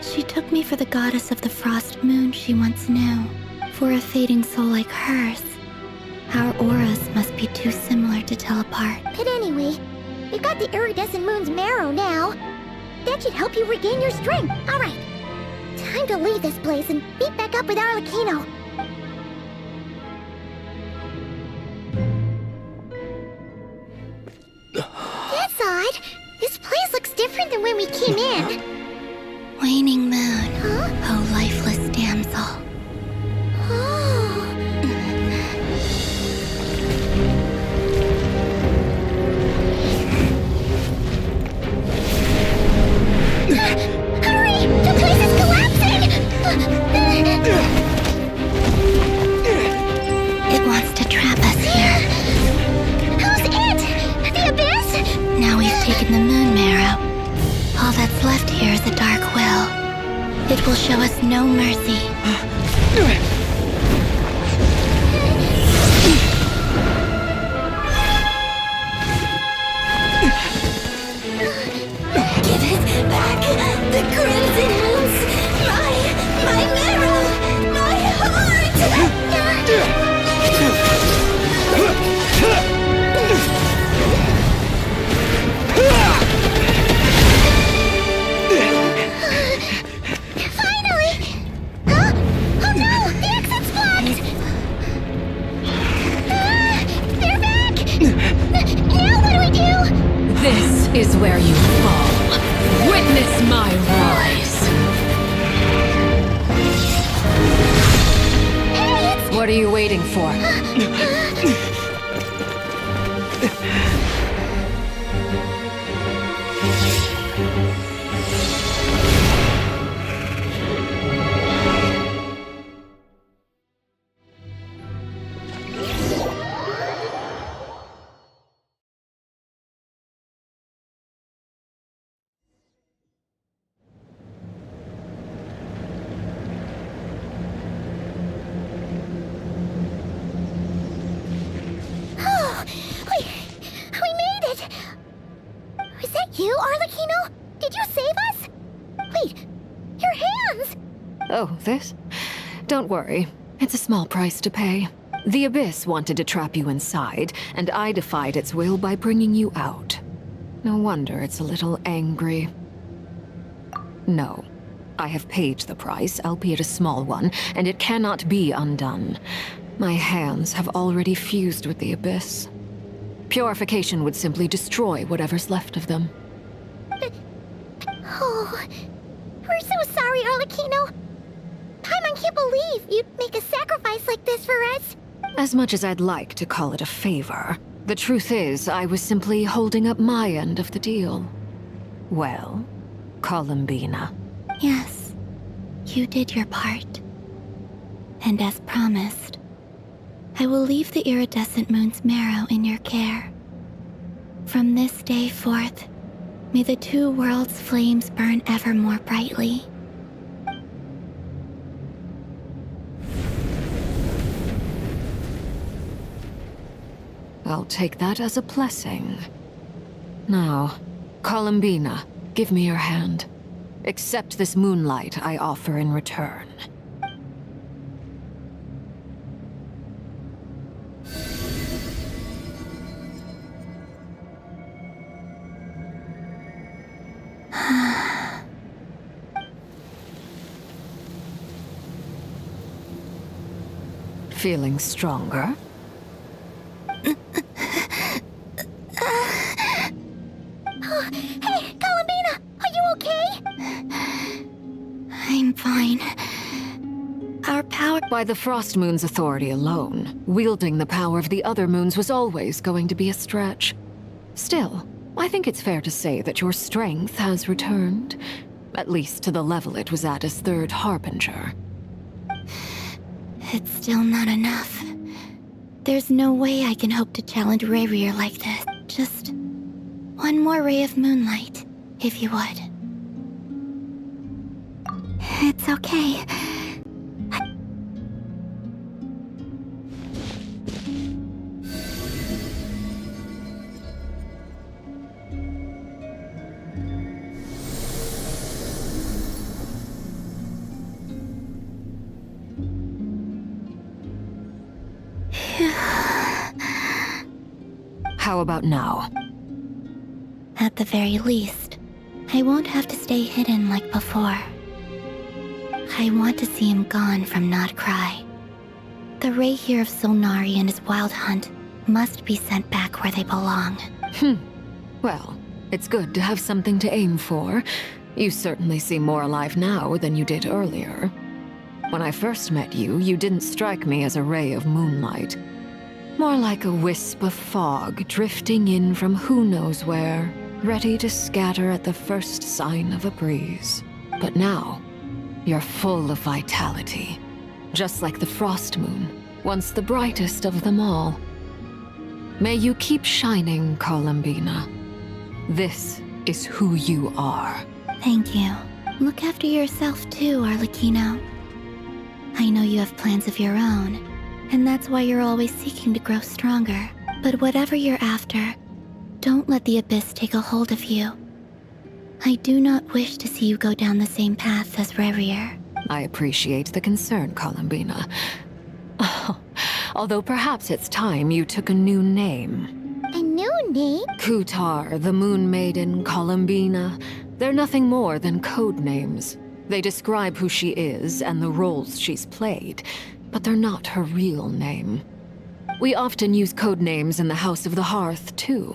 she took me for the goddess of the frost moon she once knew. For a fading soul like hers, our auras must be too similar to tell apart. But anyway, we've got the iridescent moon's marrow now. That should help you regain your strength. All right, time to leave this place and meet back up with Arlecchino. That's odd. This place looks different than when we came in. Waning moon, huh? O lifeless damsel. Hurry! The place is collapsing! It wants to trap us here. Who's it? The abyss? Now we've taken the moon marrow. All that's left here is a dark will. It will show us no mercy. Give it back! The crimson moons! My marrow! My heart! Finally! Huh? Oh no! The exit's blocked! They're back! Now what do we do? This is where you fall. Witness my rise. Hey, what are you waiting for? You, Arlecchino? Did you save us? Wait, your hands! Oh, this? Don't worry. It's a small price to pay. The Abyss wanted to trap you inside, and I defied its will by bringing you out. No wonder it's a little angry. No. I have paid the price, albeit a small one, and it cannot be undone. My hands have already fused with the Abyss. Purification would simply destroy whatever's left of them. Oh, we're so sorry, Arlecchino. Paimon can't believe you'd make a sacrifice like this for us. As much as I'd like to call it a favor, the truth is I was simply holding up my end of the deal. Well, Columbina. Yes, you did your part. And as promised, I will leave the iridescent moon's Marrow in your care. From this day forth, may the two worlds' flames burn ever more brightly. I'll take that as a blessing. Now, Columbina, give me your hand. Accept this moonlight I offer in return. Feeling stronger? Hey, Columbina, are you okay? I'm fine. Our power— By the Frost Moon's authority alone, wielding the power of the other moons was always going to be a stretch. Still, I think it's fair to say that your strength has returned, at least to the level it was at as Third Harbinger. It's still not enough. There's no way I can hope to challenge Rerir like this. Just one more ray of moonlight, if you would. It's okay. How about now? At the very least, I won't have to stay hidden like before. I want to see him gone from Nodcry. The Rerir of Solnari and his wild hunt must be sent back where they belong. Well, it's good to have something to aim for. You certainly seem more alive now than you did earlier. When I first met you, you didn't strike me as a ray of moonlight. More like a wisp of fog drifting in from who knows where, ready to scatter at the first sign of a breeze. But now, you're full of vitality. Just like the Frost Moon, once the brightest of them all. May you keep shining, Columbina. This is who you are. Thank you. Look after yourself too, Arlecchino. I know you have plans of your own, and that's why you're always seeking to grow stronger. But whatever you're after, don't let the Abyss take a hold of you. I do not wish to see you go down the same path as Rerir. I appreciate the concern, Columbina. Although perhaps it's time you took a new name. A new name? Kutar, the Moon Maiden, Columbina. They're nothing more than code names. They describe who she is and the roles she's played, but they're not her real name. We often use code names in the House of the Hearth, too.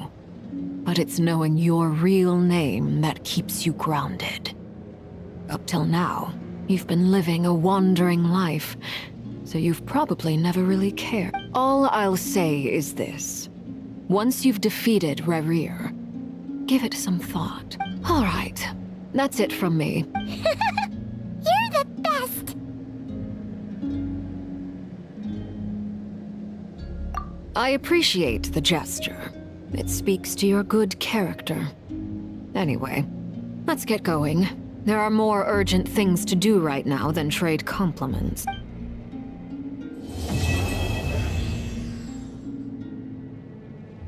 But it's knowing your real name that keeps you grounded. Up till now, you've been living a wandering life, so you've probably never really cared. All I'll say is this. Once you've defeated Rerir, give it some thought. All right, that's it from me. You're the best! I appreciate the gesture. It speaks to your good character. Anyway, let's get going. There are more urgent things to do right now than trade compliments.